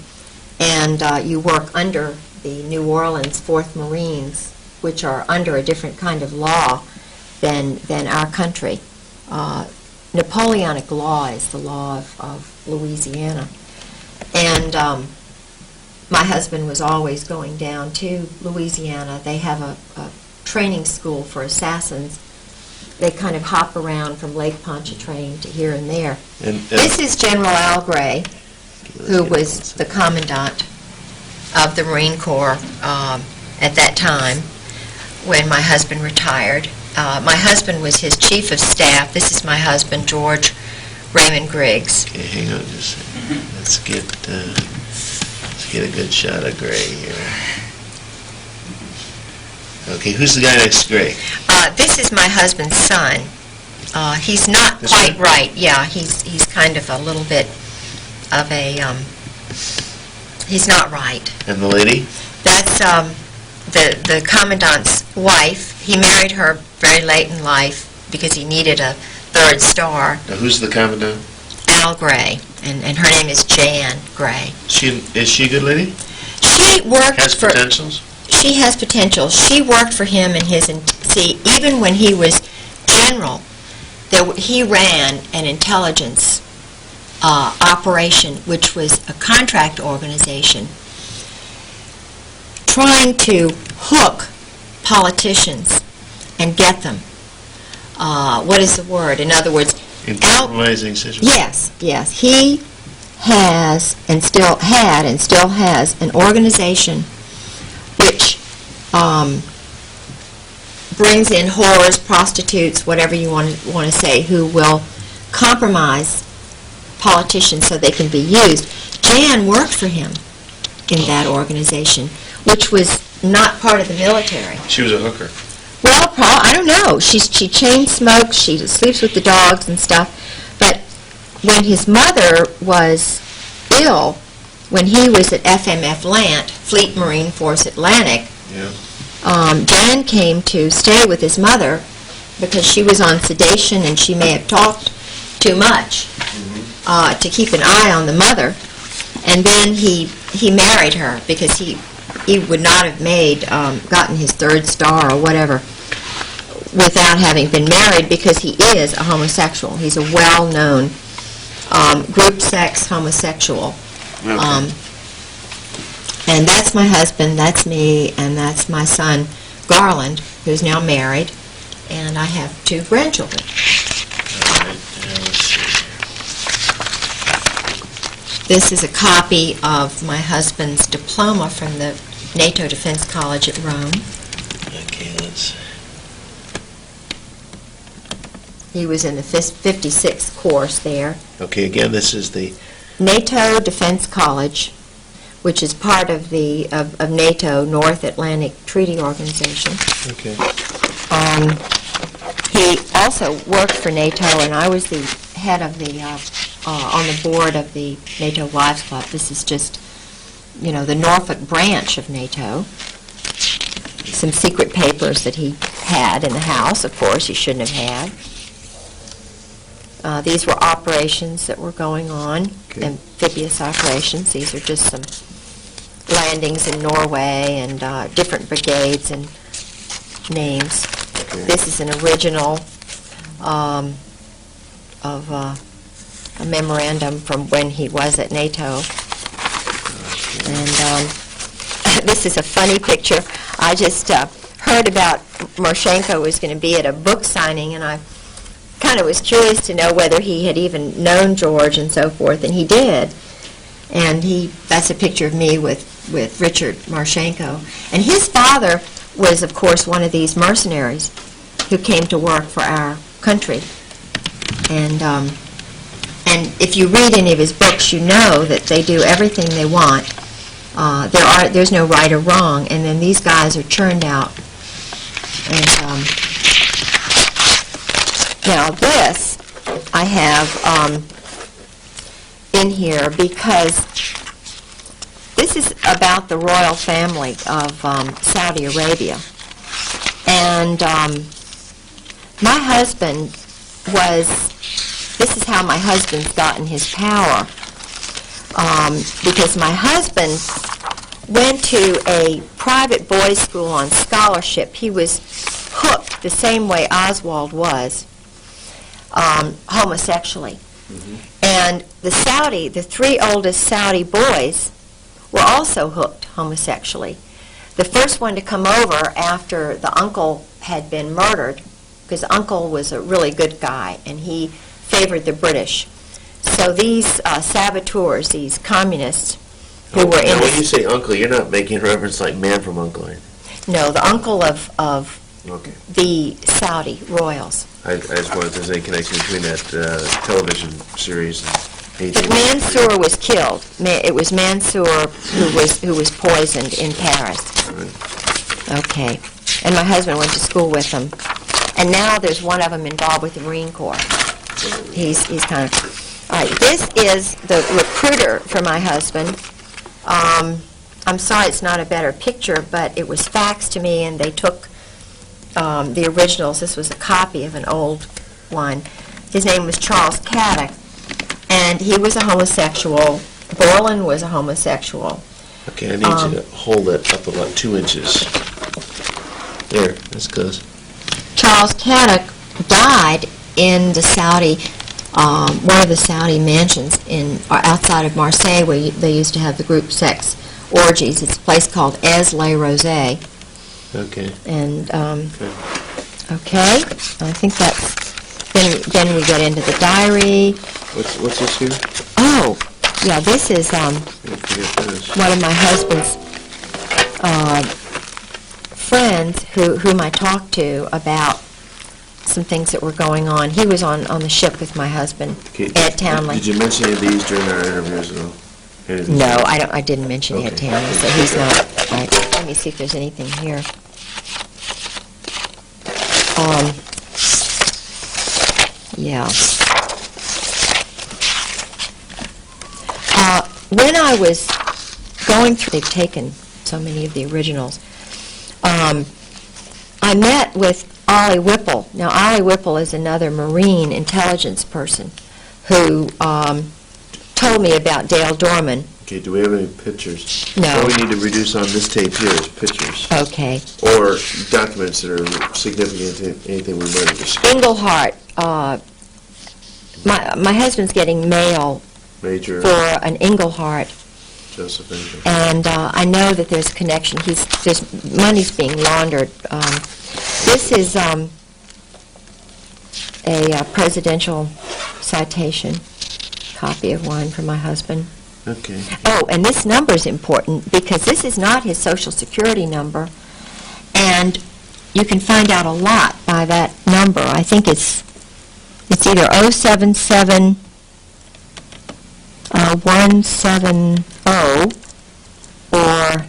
and you work under the New Orleans 4th Marines, which are under a different kind of law than our country. Napoleonic law is the law of Louisiana. And my husband was always going down to Louisiana. They have a training school for assassins. They kind of hop around from Lake Pontchartrain to here and there. This is General Al Gray, who was the Commandant of the Marine Corps at that time when my husband retired. My husband was his Chief of Staff. This is my husband, George Raymond Griggs. Okay, hang on just a second. Let's get a good shot of Gray here. Okay, who's the guy next to Gray? This is my husband's son. He's not quite right. Yeah, he's kind of a little bit of a, he's not right. And the lady? That's the Commandant's wife. He married her very late in life because he needed a 3rd star. Now, who's the Commandant? Al Gray, and her name is Jan Gray. Is she a good lady? She worked Has potentials? She has potential. She worked for him in his, see, even when he was general, he ran an intelligence operation, which was a contract organization, trying to hook politicians and get them. What is the word? In other words, compromising situations. Yes. He has and still has an organization which brings in whores, prostitutes, whatever you want to say, who will compromise politicians so they can be used. Jan worked for him in that organization, which was not part of the military. She was a hooker. Well, I don't know. She chain smokes, she sleeps with the dogs and stuff. But when his mother was ill, when he was at FMF Lant, Fleet Marine Force Atlantic, Jan came to stay with his mother because she was on sedation and she may have talked too much to keep an eye on the mother. And then he married her because he would not have gotten his 3rd star or whatever without having been married, because he is a homosexual. He's a well-known group sex homosexual. Okay. And that's my husband, that's me, and that's my son, Garland, who's now married, and I have 2 grandchildren. All right, now let's see. This is a copy of my husband's diploma from the NATO Defense College at Rome. Okay, let's... He was in the 56th course there. Okay, again, this is the NATO Defense College, which is part of the of NATO, North Atlantic Treaty Organization. Okay. He also worked for NATO, and I was the head of the on the board of the NATO Wives Club. This is just, you know, the Norfolk branch of NATO. Some secret papers that he had in the house, of course, he shouldn't have had. These were operations that were going on, okay. Amphibious operations. These are just some landings in Norway and different brigades and names. Okay. This is an original of a memorandum from when he was at NATO. Okay. And this is a funny picture. I just heard about Marchenko was going to be at a book signing, and I kind of was curious to know whether he had even known George and so forth, and he did. And that's a picture of me with Richard Marchenko. And his father was, of course, one of these mercenaries who came to work for our country. And if you read any of his books, you know that they do everything they want. There's no right or wrong, and then these guys are churned out. And now this I have in here because this is about the royal family of Saudi Arabia. And my husband this is how my husband's gotten his power. Because my husband went to a private boys' school on scholarship. He was hooked the same way Oswald was, homosexually. Mm-hmm. And the three oldest Saudi boys were also hooked homosexually. The first one to come over after the uncle had been murdered, because the uncle was a really good guy, and he favored the British. So these saboteurs, these communists, who were in... Now, when you say uncle, you're not making reference like Man from U.N.C.L.E. No, the uncle of okay. the Saudi royals. I just wanted to say connection between that television series and... But Mansour was killed. It was Mansour who was poisoned in Paris. Right. Okay. And my husband went to school with them. And now there's one of them involved with the Marine Corps. He's kind of... All right, this is the recruiter for my husband. I'm sorry it's not a better picture, but it was faxed to me, and they took the originals. This was a copy of an old one. His name was Charles Caddick, and he was a homosexual. Borland was a homosexual. Okay, I need you to hold it up about 2 inches. There, that's close. Charles Caddick died in the Saudi... one of the Saudi mansions outside of Marseille, where they used to have the group sex orgies. It's a place called Aix-les-Rosés. Okay. And okay, I think that's. Then we get into the diary. What's this here? Oh, yeah, this is one of my husband's friends whom I talked to about some things that were going on. He was on the ship with my husband, Ed Townley. Did you mention any of these during our interviews at all? No, I didn't mention Ed Townley, so he's not. Right. Let me see if there's anything here. Yeah. When I was going through, they've taken so many of the originals. I met with Ollie Whipple. Now, Ollie Whipple is another Marine intelligence person who told me about Dale Dorman. Okay, do we have any pictures? No. All we need to reduce on this tape here is pictures. Okay. Or documents that are significant to anything we might have discussed. Englehart. My husband's getting mail Major for an Englehart. Joseph Angel. And I know that there's a connection. There's money's being laundered. This is a presidential citation, copy of one from my husband. Okay. Oh, and this number is important because this is not his Social Security number, and you can find out a lot by that number. I think it's either 077 170 or,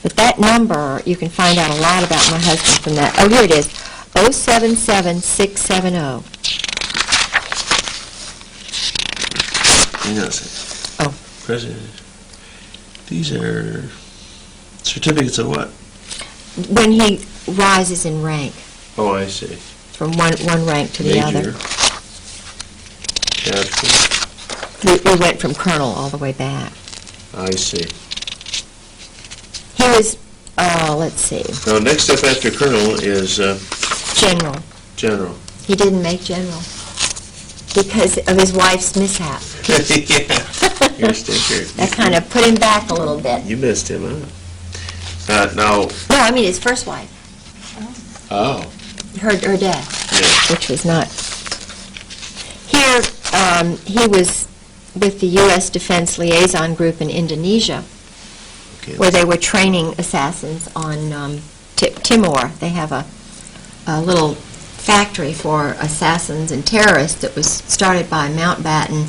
but that number, you can find out a lot about my husband from that. Oh, here it is, 077 670. Hang on a second. Oh. President, these are certificates of what? When he rises in rank. Oh, I see. From one rank to the other. Captain. We went from colonel all the way back. I see. He was, let's see. Now, next step after colonel is general. General. He didn't make general because of his wife's mishap. Yeah. You're a stinker. That kind of put him back a little bit. You missed him, huh? No, I mean his first wife. Oh. Her death, Yeah. which was not. Here, he was with the U.S. Defense Liaison Group in Indonesia, Okay. where they were training assassins on Timor. They have a little factory for assassins and terrorists that was started by Mountbatten.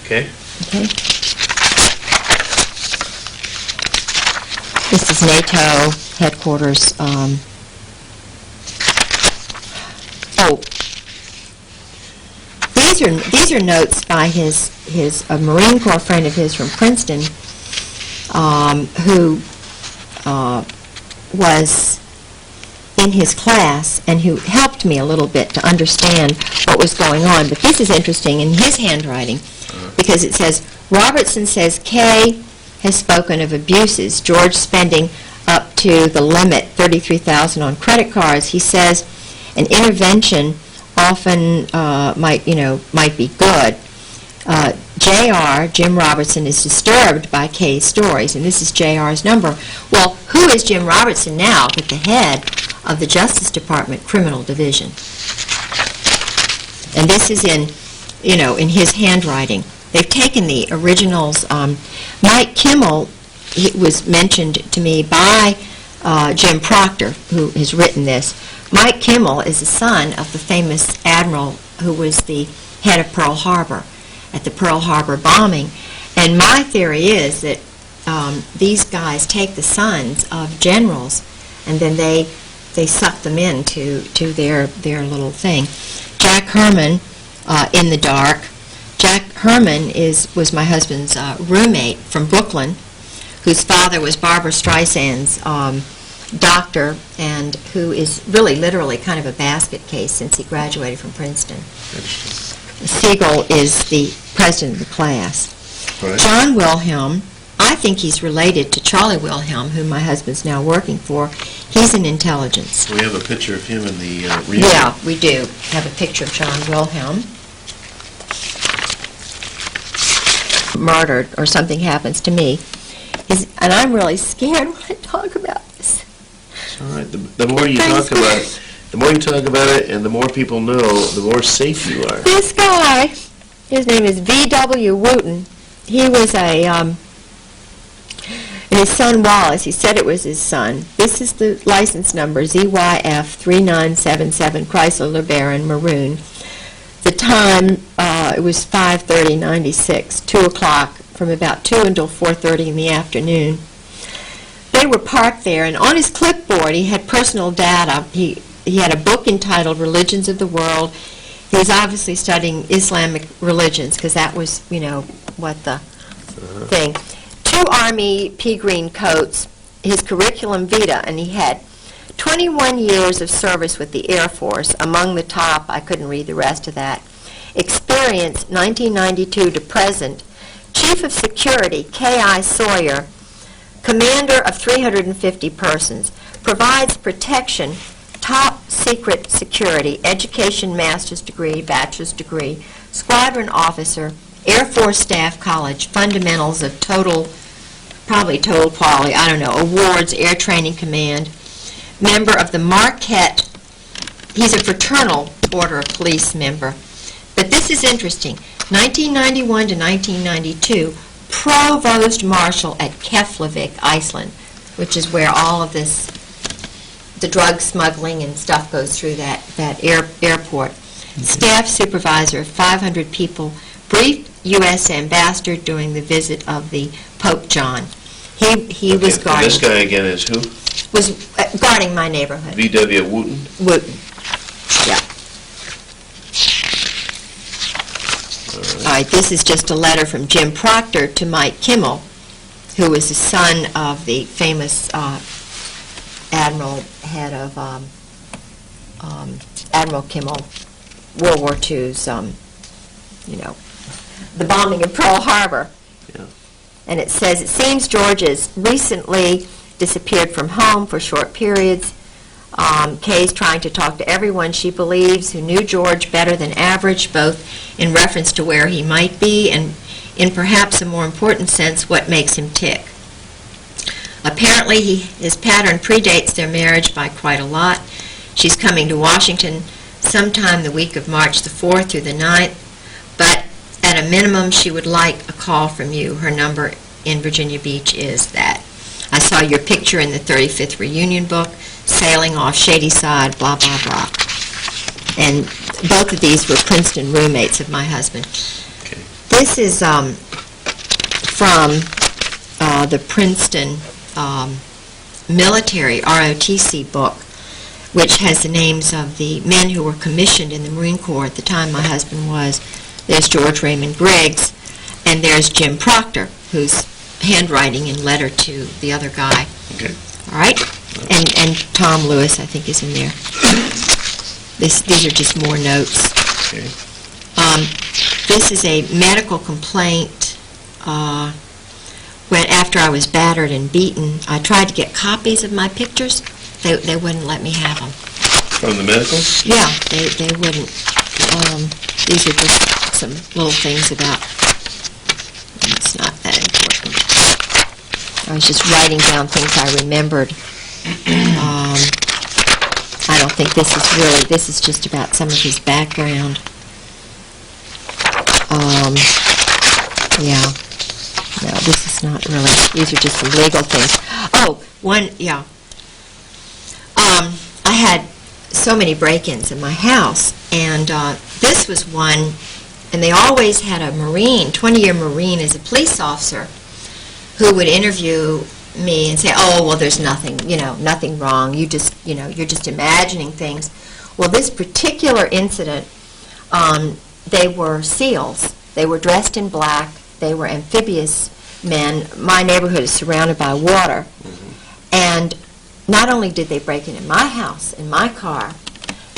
Okay. Okay. This is NATO headquarters. These are notes by his a Marine Corps friend of his from Princeton, who was in his class and who helped me a little bit to understand what was going on. But this is interesting in his handwriting because it says, Robertson says Kay has spoken of abuses, George spending up to the limit, $33,000 on credit cards. He says an intervention often might be good. J.R., Jim Robertson, is disturbed by Kay's stories, and this is J.R.'s number. Well, who is Jim Robertson now but the head of the Justice Department Criminal Division? And this is in his handwriting. They've taken the originals. Mike Kimmel was mentioned to me by Jim Proctor, who has written this. Mike Kimmel is the son of the famous admiral who was the head of Pearl Harbor at the Pearl Harbor bombing. And my theory is that these guys take the sons of generals and then they suck them into their little thing. Jack Herman, in the dark. Jack Herman was my husband's roommate from Brooklyn, whose father was Barbara Streisand's doctor, and who is really literally kind of a basket case since he graduated from Princeton. Siegel is the president of the class. Right. John Wilhelm, I think he's related to Charlie Wilhelm, whom my husband's now working for. He's in intelligence. We have a picture of him in the review. Yeah, we do have a picture of John Wilhelm. Murdered or something happens to me, and I'm really scared when I talk about this. It's all right. The more you talk about it, and the more people know, the more safe you are. This guy, his name is V.W. Wooten. He was and his son Wallace, he said it was his son. This is the license number, ZYF 3977, Chrysler LeBaron Maroon. The time, it was 5:30:96, 2 o'clock, from about 2 until 4:30 in the afternoon. They were parked there, and on his clipboard he had personal data. He had a book entitled Religions of the World. He was obviously studying Islamic religions, because that was, what the thing. 2 Army pea green coats, his curriculum vitae, and he had 21 years of service with the Air Force. Among the top, I couldn't read the rest of that. Experience, 1992 to present. Chief of Security, K.I. Sawyer, commander of 350 persons. Provides protection, top secret security, education, master's degree, bachelor's degree, squadron officer, Air Force Staff College, fundamentals of probably total quality, I don't know, awards, Air Training Command, member of the Marquette, he's a fraternal order of police member. But this is interesting, 1991 to 1992, provost marshal at Keflavik, Iceland, which is where all of this, the drug smuggling and stuff goes through that airport. staff supervisor of 500 people, briefed U.S. ambassador during the visit of the Pope John. He was guarding. This guy again is who? Was guarding my neighborhood. V.W. Wooten? Wooten. Yeah. All right, this is just a letter from Jim Proctor to Mike Kimmel, who was the son of the famous admiral, head of Admiral Kimmel, World War II's, the bombing of Pearl Harbor. Yeah. And it says, it seems George has recently disappeared from home for short periods. Kay's trying to talk to everyone she believes who knew George better than average, both in reference to where he might be and in perhaps a more important sense, what makes him tick. Apparently, his pattern predates their marriage by quite a lot. She's coming to Washington sometime the week of March the 4th through the 9th, but at a minimum, she would like a call from you. Her number in Virginia Beach is that. I saw your picture in the 35th reunion book, sailing off Shady Side, blah, blah, blah. And both of these were Princeton roommates of my husband. Okay. This is from the Princeton military ROTC book, which has the names of the men who were commissioned in the Marine Corps at the time my husband was. There's George Raymond Griggs, and there's Jim Proctor, who's handwriting in letter to the other guy. Okay. All right? And Tom Lewis, I think, is in there. These are just more notes. Okay. This is a medical complaint. When after I was battered and beaten, I tried to get copies of my pictures. They wouldn't let me have them. From the medical? Yeah, they wouldn't. These are just some little things about. It's not that important. I was just writing down things I remembered. I don't think this is really. This is just about some of his background. Yeah. No, this is not really. These are just some legal things. Oh, one, yeah. I had so many break-ins in my house, and this was one, and they always had a Marine, 20-year Marine as a police officer, who would interview me and say, oh, well, there's nothing, nothing wrong. You just, you're just imagining things. Well, this particular incident, they were SEALs. They were dressed in black. They were amphibious men. My neighborhood is surrounded by water. And not only did they break into my house, in my car,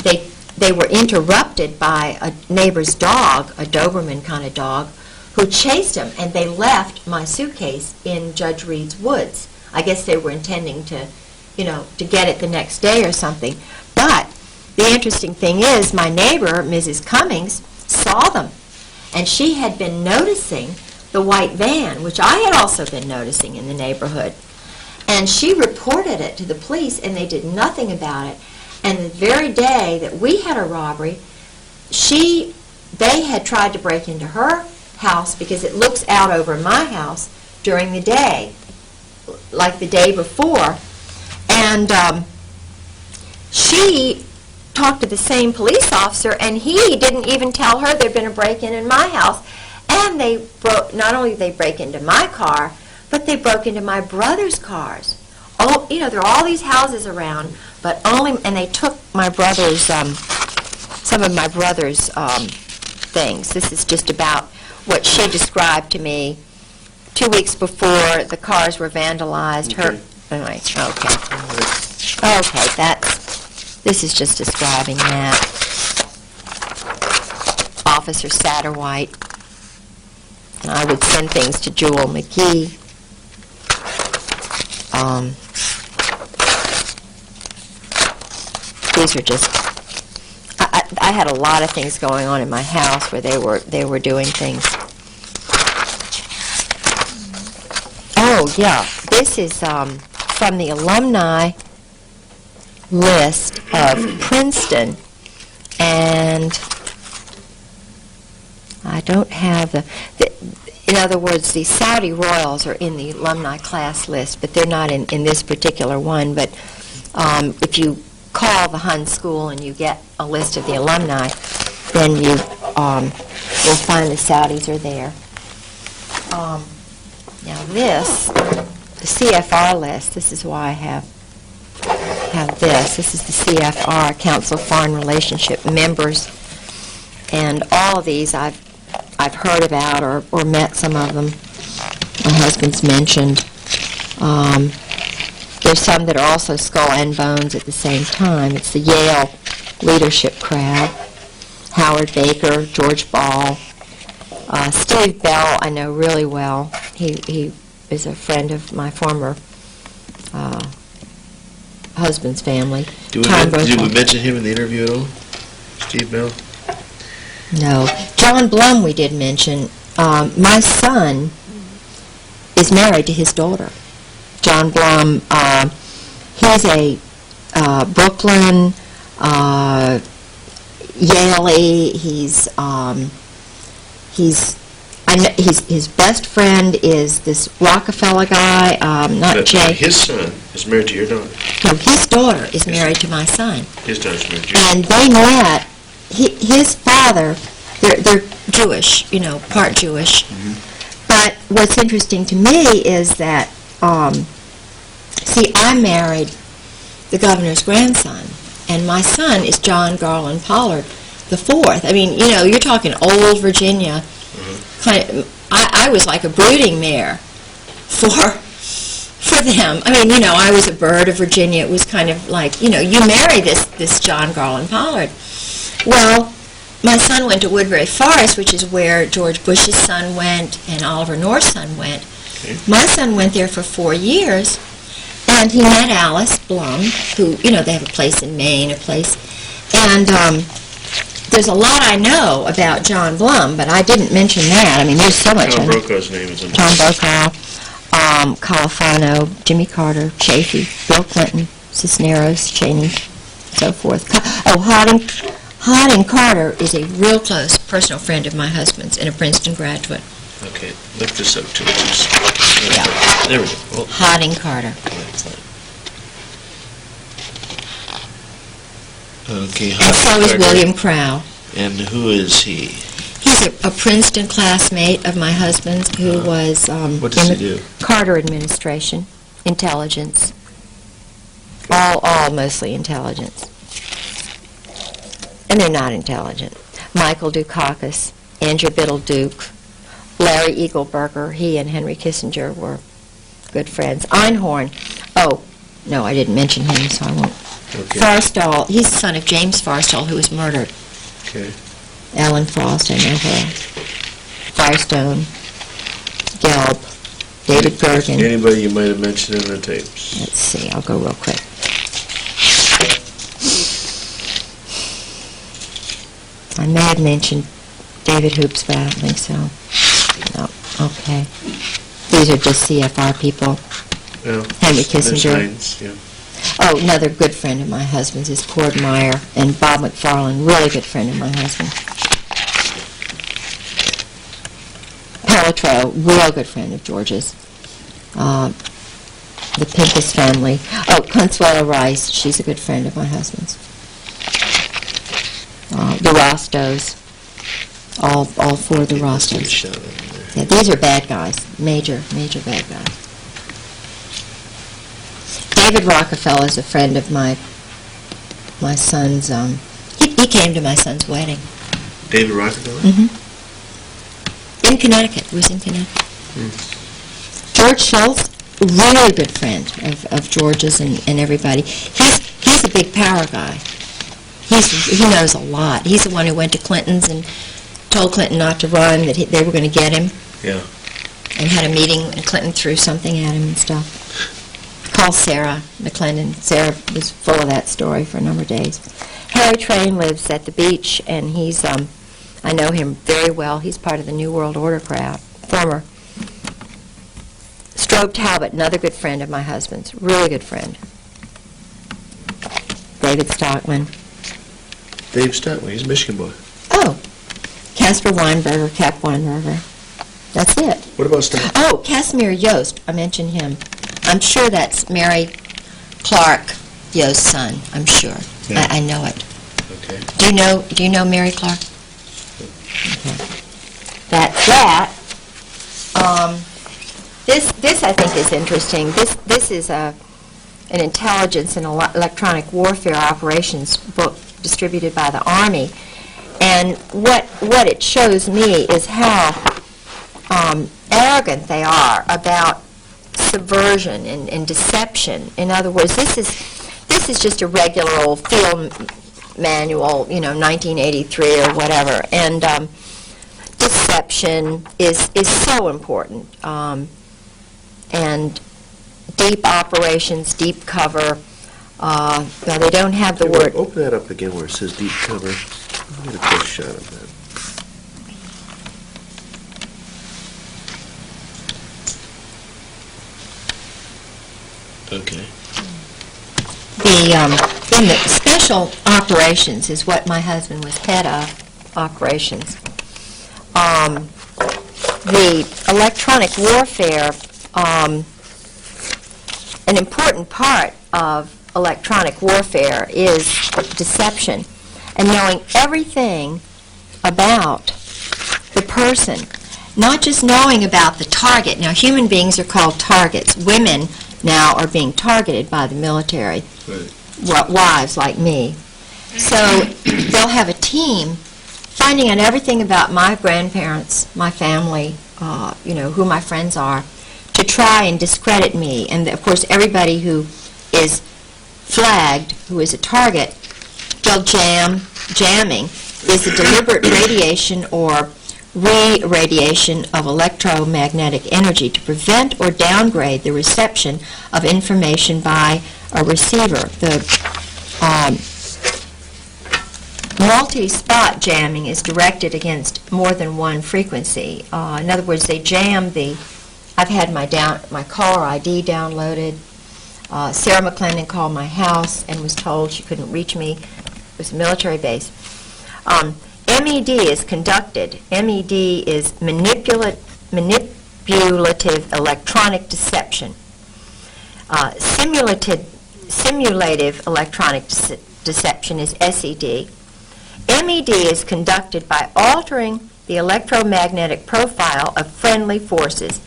they were interrupted by a neighbor's dog, a Doberman kind of dog, who chased them, and they left my suitcase in Judge Reed's woods. I guess they were intending to, to get it the next day or something. But the interesting thing is, my neighbor, Mrs. Cummings, saw them, and she had been noticing the white van, which I had also been noticing in the neighborhood. And she reported it to the police, and they did nothing about it. And the very day that we had a robbery, they had tried to break into her house because it looks out over my house during the day, like the day before. And she talked to the same police officer, and he didn't even tell her there'd been a break-in in my house. And they not only did they break into my car, but they broke into my brother's cars. Oh, there are all these houses around, but and they took my brother's, some of my brother's things. This is just about what she described to me 2 weeks before the cars were vandalized. Okay. Anyway, okay, this is just describing that. Officer Satterwhite. And I would send things to Jewel McGee. These are just. I had a lot of things going on in my house where they were doing things. Oh yeah, this is from the alumni list of Princeton, and I don't have in other words, the Saudi Royals are in the alumni class list, but they're not in this particular one. But if you call the Hun School and you get a list of the alumni, then you will find the Saudis are there. Now this, the CFR list, this is why I have this. This is the CFR, Council of Foreign Relationship members. And all of these I've heard about or met some of them. My husband's mentioned. There's some that are also skull and bones at the same time. It's the Yale leadership crowd. Howard Baker, George Ball. Steve Bell I know really well. He is a friend of my former husband's family. Did we mention him in the interview at all? Steve Bell? No. John Blum we did mention. My son is married to his daughter. John Blum, he's a Brooklyn, Yale-y. His best friend is this Rockefeller guy, not Jay. His son is married to your daughter? No, his daughter is married to my son. His daughter's married to you. And they met, his father, they're Jewish, part Jewish. Mm-hmm. But what's interesting to me is that, I married the governor's grandson, and my son is John Garland Pollard the fourth. I mean, you're talking old Virginia. Mm-hmm. I was like a brooding mare for them. I mean, I was a bird of Virginia. It was kind of like, you marry this John Garland Pollard. Well, my son went to Woodbury Forest, which is where George Bush's son went and Oliver North's son went. Okay. My son went there for 4 years, and he met Alice Blum, who, they have a place in Maine, and there's a lot I know about John Blum, but I didn't mention that. I mean, there's so much. Tom Brokaw's name is in Tom Brokaw, Califano, Jimmy Carter, Chafee, Bill Clinton, Cisneros, Cheney, so forth. Harding Carter is a real close personal friend of my husband's and a Princeton graduate. Okay, look this up too. Yeah. There we go. Oh. Harding Carter. Okay. And so is William Crow. And who is he? He's a Princeton classmate of my husband's who was what does he do? Carter administration, intelligence, all mostly intelligence. And they're not intelligent. Michael Dukakis, Andrew Biddle Duke, Larry Eagleburger, he and Henry Kissinger were good friends. Einhorn, no, I didn't mention him, so I won't. Okay. Forstall, he's the son of James Forstall, who was murdered. Okay. Ellen Frost, I know her. Firestone, Gelb, David Gergen. Anybody you might have mentioned in the tapes? Let's see, I'll go real quick. I may have mentioned David Hoops, but I don't think so. No, okay. These are just CFR people. Yeah. Henry Kissinger. Names, yeah. Oh, another good friend of my husband's is Cord Meyer, and Bob McFarland, really good friend of my husband. Pelletreau, real good friend of George's. The Pincus family. Oh, Consuelo Rice, she's a good friend of my husband's. The Rostos, all four of the Rostos. Yeah, these are bad guys, major bad guys. David Rockefeller is a friend of my son's. He came to my son's wedding. David Rockefeller? Mm-hmm. In Connecticut. He was in Connecticut. Mm. George Schultz, really good friend of George's and everybody. He's a big power guy. He knows a lot. He's the one who went to Clinton's and told Clinton not to run, that they were going to get him. Yeah. And had a meeting, and Clinton threw something at him and stuff. Call Sarah McClendon. Sarah was full of that story for a number of days. Harry Train lives at the beach, and he's, I know him very well. He's part of the New World Order crowd, former. Strobe Talbot, another good friend of my husband's, really good friend. David Stockman. Dave Stockman, he's a Michigan boy. Oh, Casper Weinberger, Cap Weinberger. That's it. What about Stockman? Oh, Casimir Yost, I mentioned him. I'm sure that's Mary Clark Yost's son. I'm sure. Yeah. I know it. Okay. Do you know Mary Clark? That's that. This I think is interesting. This is an intelligence and electronic warfare operations book distributed by the Army, and what it shows me is how arrogant they are about subversion and deception. In other words, this is just a regular old field manual, 1983 or whatever, and deception is so important, and deep operations, deep cover. They don't have the word. Open that up again where it says deep cover. Let me get a close shot of that. Okay. In the special operations is what my husband was head of, operations. The electronic warfare, an important part of electronic warfare is deception and knowing everything about the person, not just knowing about the target. Now, human beings are called targets. Women now are being targeted by the military, right. Wives like me. So they'll have a team finding out everything about my grandparents, my family, who my friends are, to try and discredit me. And of course, everybody who is flagged, who is a target, they'll jamming is the deliberate radiation or re-radiation of electromagnetic energy to prevent or downgrade the reception of information by a receiver. The multi-spot jamming is directed against more than one frequency. In other words, they jam I've had my caller ID downloaded. Sarah McClendon called my house and was told she couldn't reach me. It was a military base. MED is conducted. MED is manipulative electronic deception. Simulative electronic deception is SED. MED is conducted by altering the electromagnetic profile of friendly forces.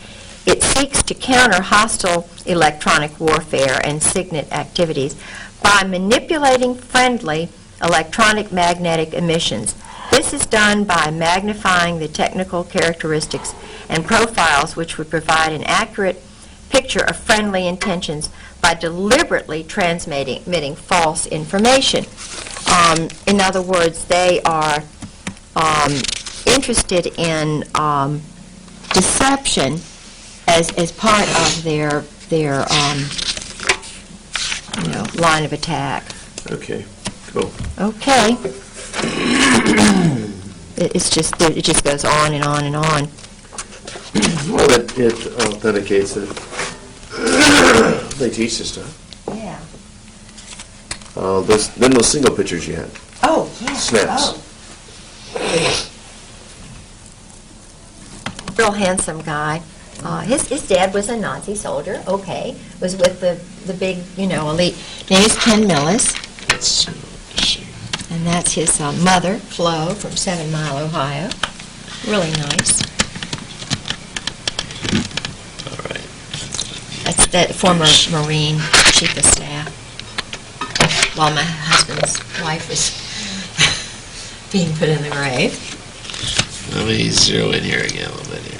It seeks to counter hostile electronic warfare and SIGINT activities by manipulating friendly electronic magnetic emissions. This is done by magnifying the technical characteristics and profiles which would provide an accurate picture of friendly intentions by deliberately transmitting false information. In other words, they are interested in deception as part of their line of attack. Okay, cool. Okay. It just goes on and on and on. Well, it authenticates it. They teach this stuff. Yeah. Then those single pictures you had. Oh, yeah. Snaps. Oh. Real handsome guy. His dad was a Nazi soldier. Okay, was with the big elite. Name is Ken Millis. That's and that's his mother, Flo, from 7 Mile, Ohio. Really nice. all right. That's the former Marine Chief of Staff. While my husband's wife was being put in the grave. Let me zero in here again a little bit here.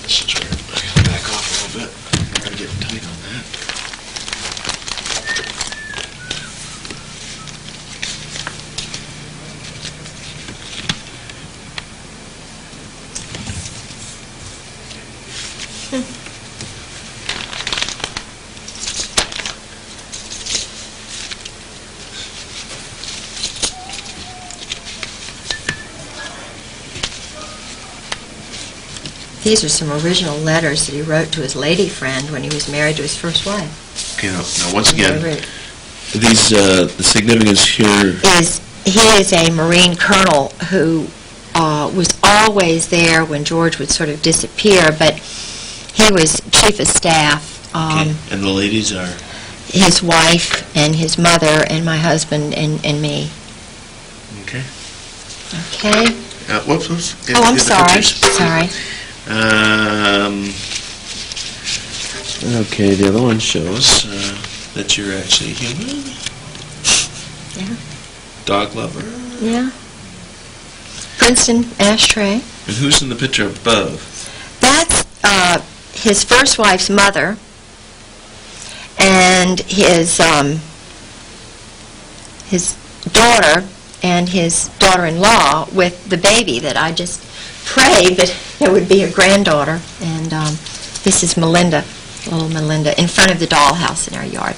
This is where I gotta back off a little bit. I gotta get tight on that. These are some original letters that he wrote to his lady friend when he was married to his first wife. Okay, now once again, these the significance here is he is a Marine colonel who was always there when George would sort of disappear, but he was chief of staff Okay. And the ladies are? His wife and his mother and my husband and me. Okay. Okay. Whoops. Oh, I'm sorry. Sorry. Okay, the other one shows that you're actually human. Yeah. Dog lover. Yeah. Princeton ashtray. And who's in the picture above? That's his first wife's mother and his daughter and his daughter-in-law with the baby that I just prayed that there would be a granddaughter. And this is Melinda, little Melinda, in front of the dollhouse in our yard.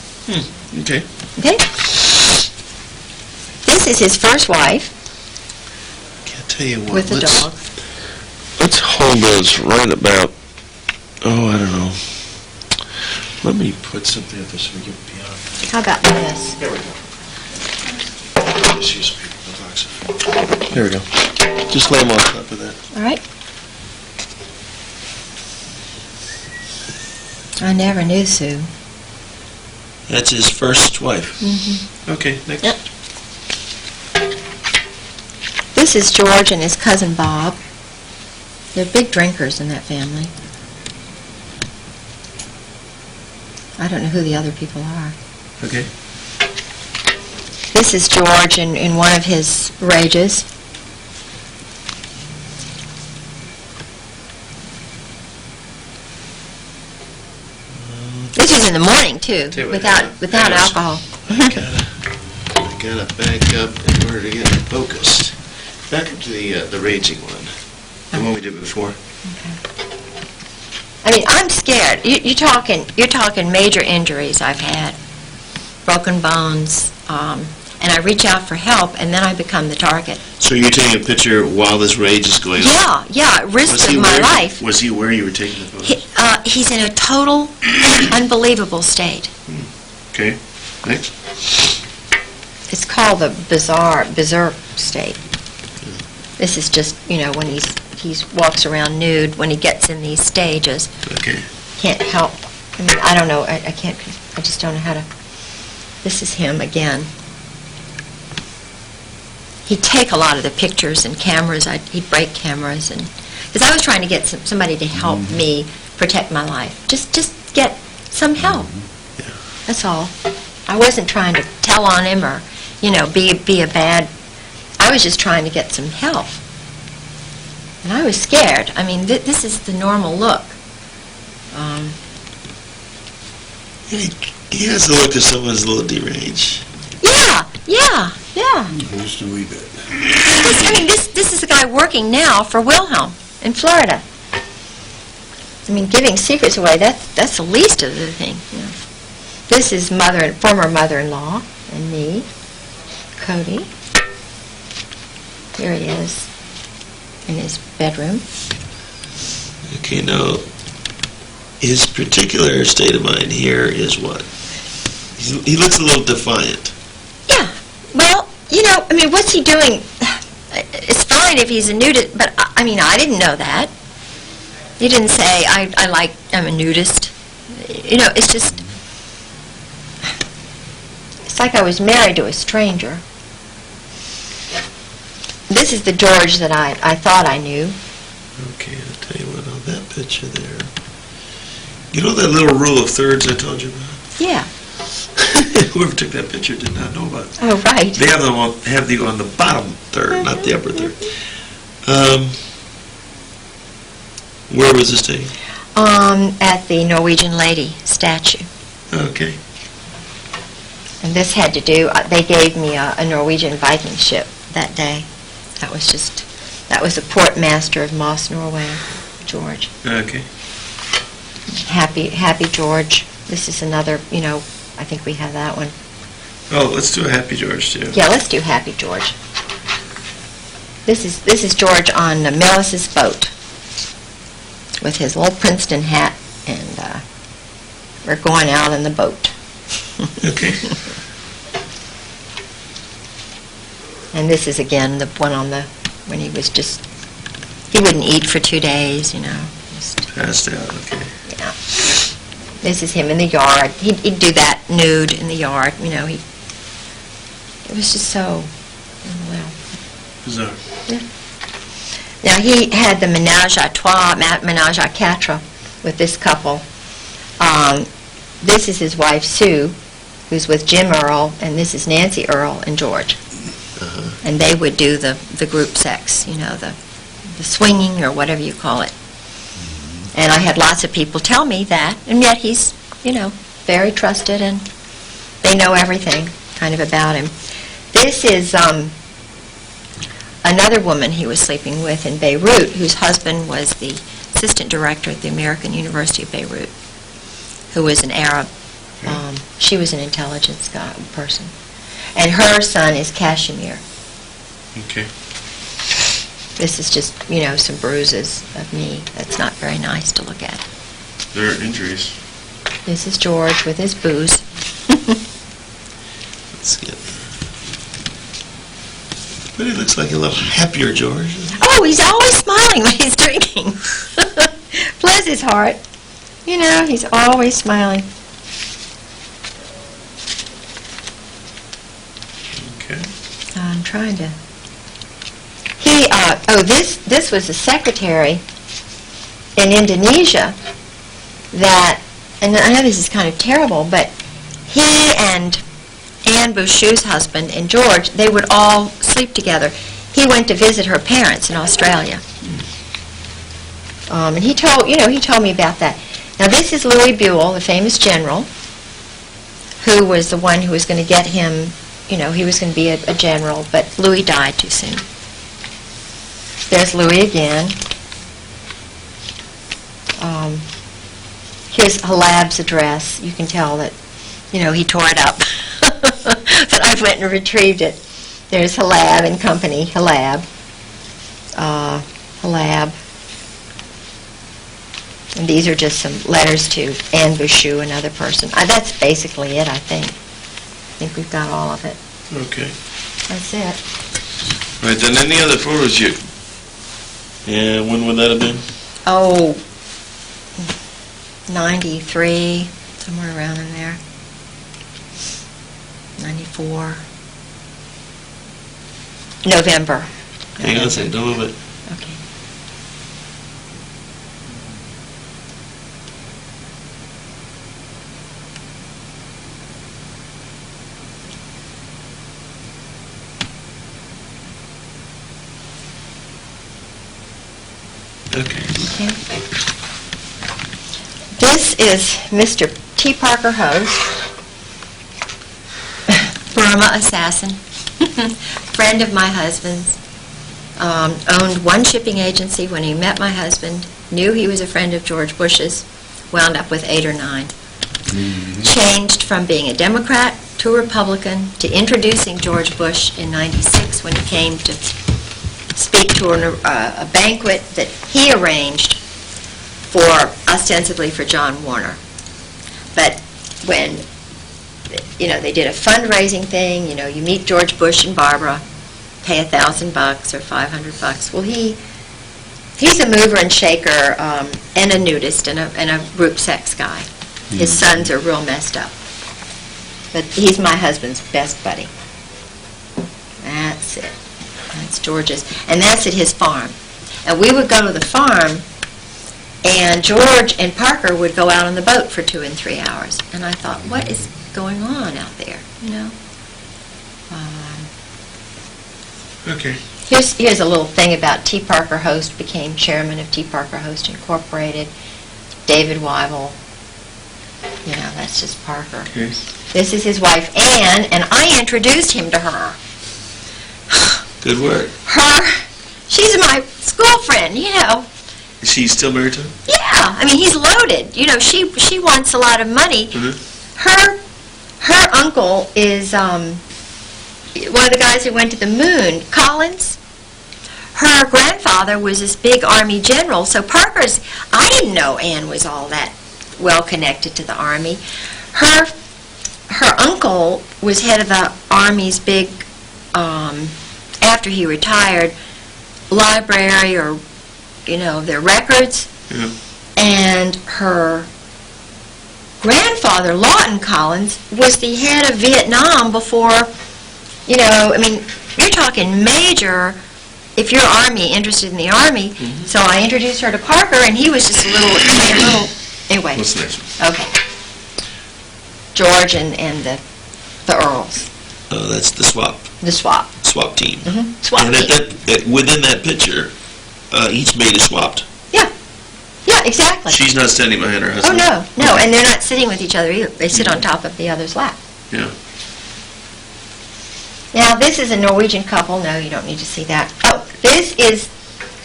Okay. Okay. This is his first wife. Can't tell you what. With the dog. Let's hold those right about, I don't know. Let me put something up there so we get beyond. How about this? There we go. Just use a paper box. There we go. Just lay them on top of that. All right. I never knew Sue. That's his first wife. Mm-hmm. Okay, next. Yep. This is George and his cousin Bob. They're big drinkers in that family. I don't know who the other people are. Okay. This is George in one of his rages. This is in the morning too, without alcohol. I gotta back up in order to get it focused. Back up to the raging one, the one we did before. Okay. I mean, I'm scared. You're talking major injuries I've had, broken bones, and I reach out for help, and then I become the target. So you're taking a picture while this rage is going on? Yeah, risk of my life. Was he where you were taking the photos? He's in a total, unbelievable state. Okay, next. It's called the berserk state. This is just, when he walks around nude when he gets in these stages. Okay. Can't help. I mean, I don't know. I just don't know how to. This is him again. He'd take a lot of the pictures and cameras. He'd break cameras, and because I was trying to get somebody to help me protect my life. Just get some help. Yeah. That's all. I wasn't trying to tell on him or, be a bad. I was just trying to get some help. And I was scared. I mean, this is the normal look. He has the look of someone's a little deranged. Yeah. Who's the wee bit? I mean, this is a guy working now for Wilhelm in Florida. I mean, giving secrets away, that's the least of the thing. This is former mother-in-law and me, Cody. Here he is in his bedroom. Okay, now, his particular state of mind here is what? He looks a little defiant. Yeah. Well, I mean, what's he doing? It's fine if he's a nudist, but, I mean, I didn't know that. He didn't say, I'm a nudist. It's just, it's like I was married to a stranger. This is the George that I thought I knew. Okay, I'll tell you what, on that picture there. You know that little rule of thirds I told you about? Yeah. Whoever took that picture did not know about it. Oh, right. They have the on the bottom third, not the upper third. Where was this taken? At the Norwegian lady statue. Okay. And this had to do, they gave me a Norwegian Viking ship that day. That was the port master of Moss, Norway, George. Okay. Happy George. This is another, I think we have that one. Oh, let's do a Happy George, too. Yeah, let's do Happy George. This is George on Melis's boat with his little Princeton hat, and we're going out in the boat. Okay. And this is again the one when he was he wouldn't eat for 2 days, Passed out, okay. Yeah. This is him in the yard. He'd do that nude in the yard. You know, it was just so, well. Bizarre. Yeah. Now, he had the menage a trois, menage a quatre with this couple. This is his wife, Sue, who's with Jim Earl, and this is Nancy Earl and George. And they would do the group sex, you know, the swinging or whatever you call it. And I had lots of people tell me that, and yet he's, you know, very trusted, and they know everything kind of about him. This is another woman he was sleeping with in Beirut, whose husband was the assistant director at the American University of Beirut, who was an Arab. She was an intelligence person. And her son is Kashmir. Okay. This is just, you know, some bruises of me. That's not very nice to look at. There are injuries. This is George with his booze. Let's see it. But he looks like a little happier, George. Oh, he's always smiling when he's drinking. Bless his heart. You know, he's always smiling. Okay. I'm trying to... this was a secretary in Indonesia that, and I know this is kind of terrible, but he and Anne Bouchou's husband and George, they would all sleep together. He went to visit her parents in Australia. And he told me about that. Now this is Louis Buell, the famous general, who was the one who was going to get him, you know, he was going to be a general, but Louis died too soon. There's Louis again. Here's Halab's address. You can tell that, you know, he tore it up. But I went and retrieved it. There's Halab and company, Halab. Halab. And these are just some letters to Anne Bouchou, another person. That's basically it, I think. I think we've got all of it. Okay. That's it. Right, then any other photos you... Yeah, when would that have been? Oh, 93, somewhere around in there. 94. November. Hang on a second, don't move it. Okay. Okay. This is Mr. T. Parker Host, Burma assassin, friend of my husband's, owned one shipping agency when he met my husband, knew he was a friend of George Bush's, wound up with 8 or 9. Changed from being a Democrat to a Republican to introducing George Bush in 96 when he came to speak to a banquet that he arranged for, ostensibly for John Warner. But when, you know, they did a fundraising thing, you know, you meet George Bush and Barbara, pay $1,000 or $500. Well, he's a mover and shaker and a nudist and a group sex guy. His sons are real messed up. But he's my husband's best buddy. That's it. That's George's. And that's at his farm. And we would go to the farm, and George and Parker would go out on the boat for 2 and 3 hours. And I thought, what is going on out there, you know? Okay. Here's a little thing about T. Parker Host, became chairman of T. Parker Host Incorporated. David Weibel. You know, that's just Parker. Okay. This is his wife, Anne, and I introduced him to her. Good work. She's my school friend, you know. Is she still married to him? Yeah, I mean, he's loaded. You know, she wants a lot of money. Mm-hmm. Her uncle is one of the guys who went to the moon, Collins. Her grandfather was this big Army general, so I didn't know Anne was all that well connected to the Army. Her uncle was head of the Army's big, after he retired, library, or, you know, their records. Yeah. And her grandfather, Lawton Collins, was the head of Vietnam before, you know, I mean, you're talking major, if you're Army, interested in the Army. So I introduced her to Parker, and he was just a little anyway. What's the next one? Okay. George and the Earls. Oh, that's the swap. The swap. Swap team. Swap And team. within that picture, each mate is swapped. Yeah. Yeah, exactly. She's not standing behind her Oh, husband. no, and they're not sitting with each other either. They sit on top of the other's lap. Yeah. Now, this is a Norwegian couple. No, you don't need to see that. Oh, this is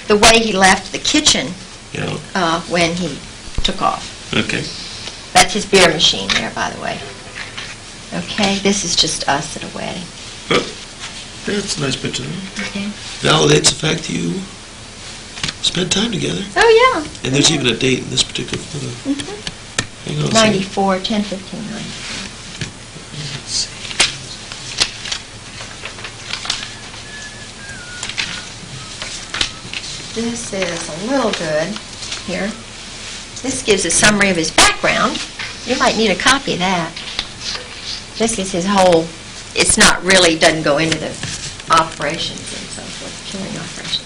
the way he left the kitchen Yeah. when he took off. Okay. That's his beer machine there, by the way. Okay, this is just us at a wedding. Oh, that's a nice picture. Okay. Validates the fact you spent time together. Oh, yeah. And there's even a date in this particular photo. Hang on a second. 94, 10, 15, 94. Let's see. This is a little good here. This gives a summary of his background. You might need a copy of that. This is his whole, it's not really, doesn't go into the operations and so forth, killing operations.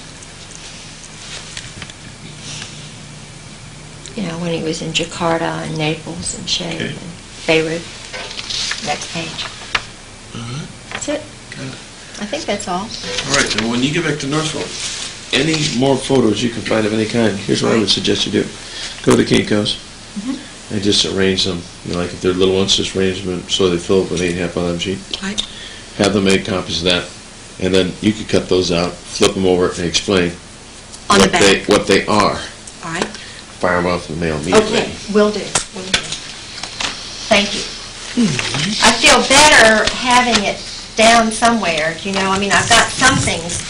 You know, when he was in Jakarta and Naples and Shea Okay. and Beirut. Next page. All right. That's it. Got it. I think that's all. All right, and when you get back to Northville, any more photos you can find of any kind, here's what I would suggest you do. Go to Kinko's and just arrange them. You know, like if they're little ones, just arrange them so they fill up an 8.5 by 11 sheet. Right. Have them make copies of that, and then you can cut those out, flip them over, and explain On the back. what they are. All right. Fire them off in the mail immediately. Okay, will do. Will do. Thank you. I feel better having it down somewhere, you know. I mean, I've got some things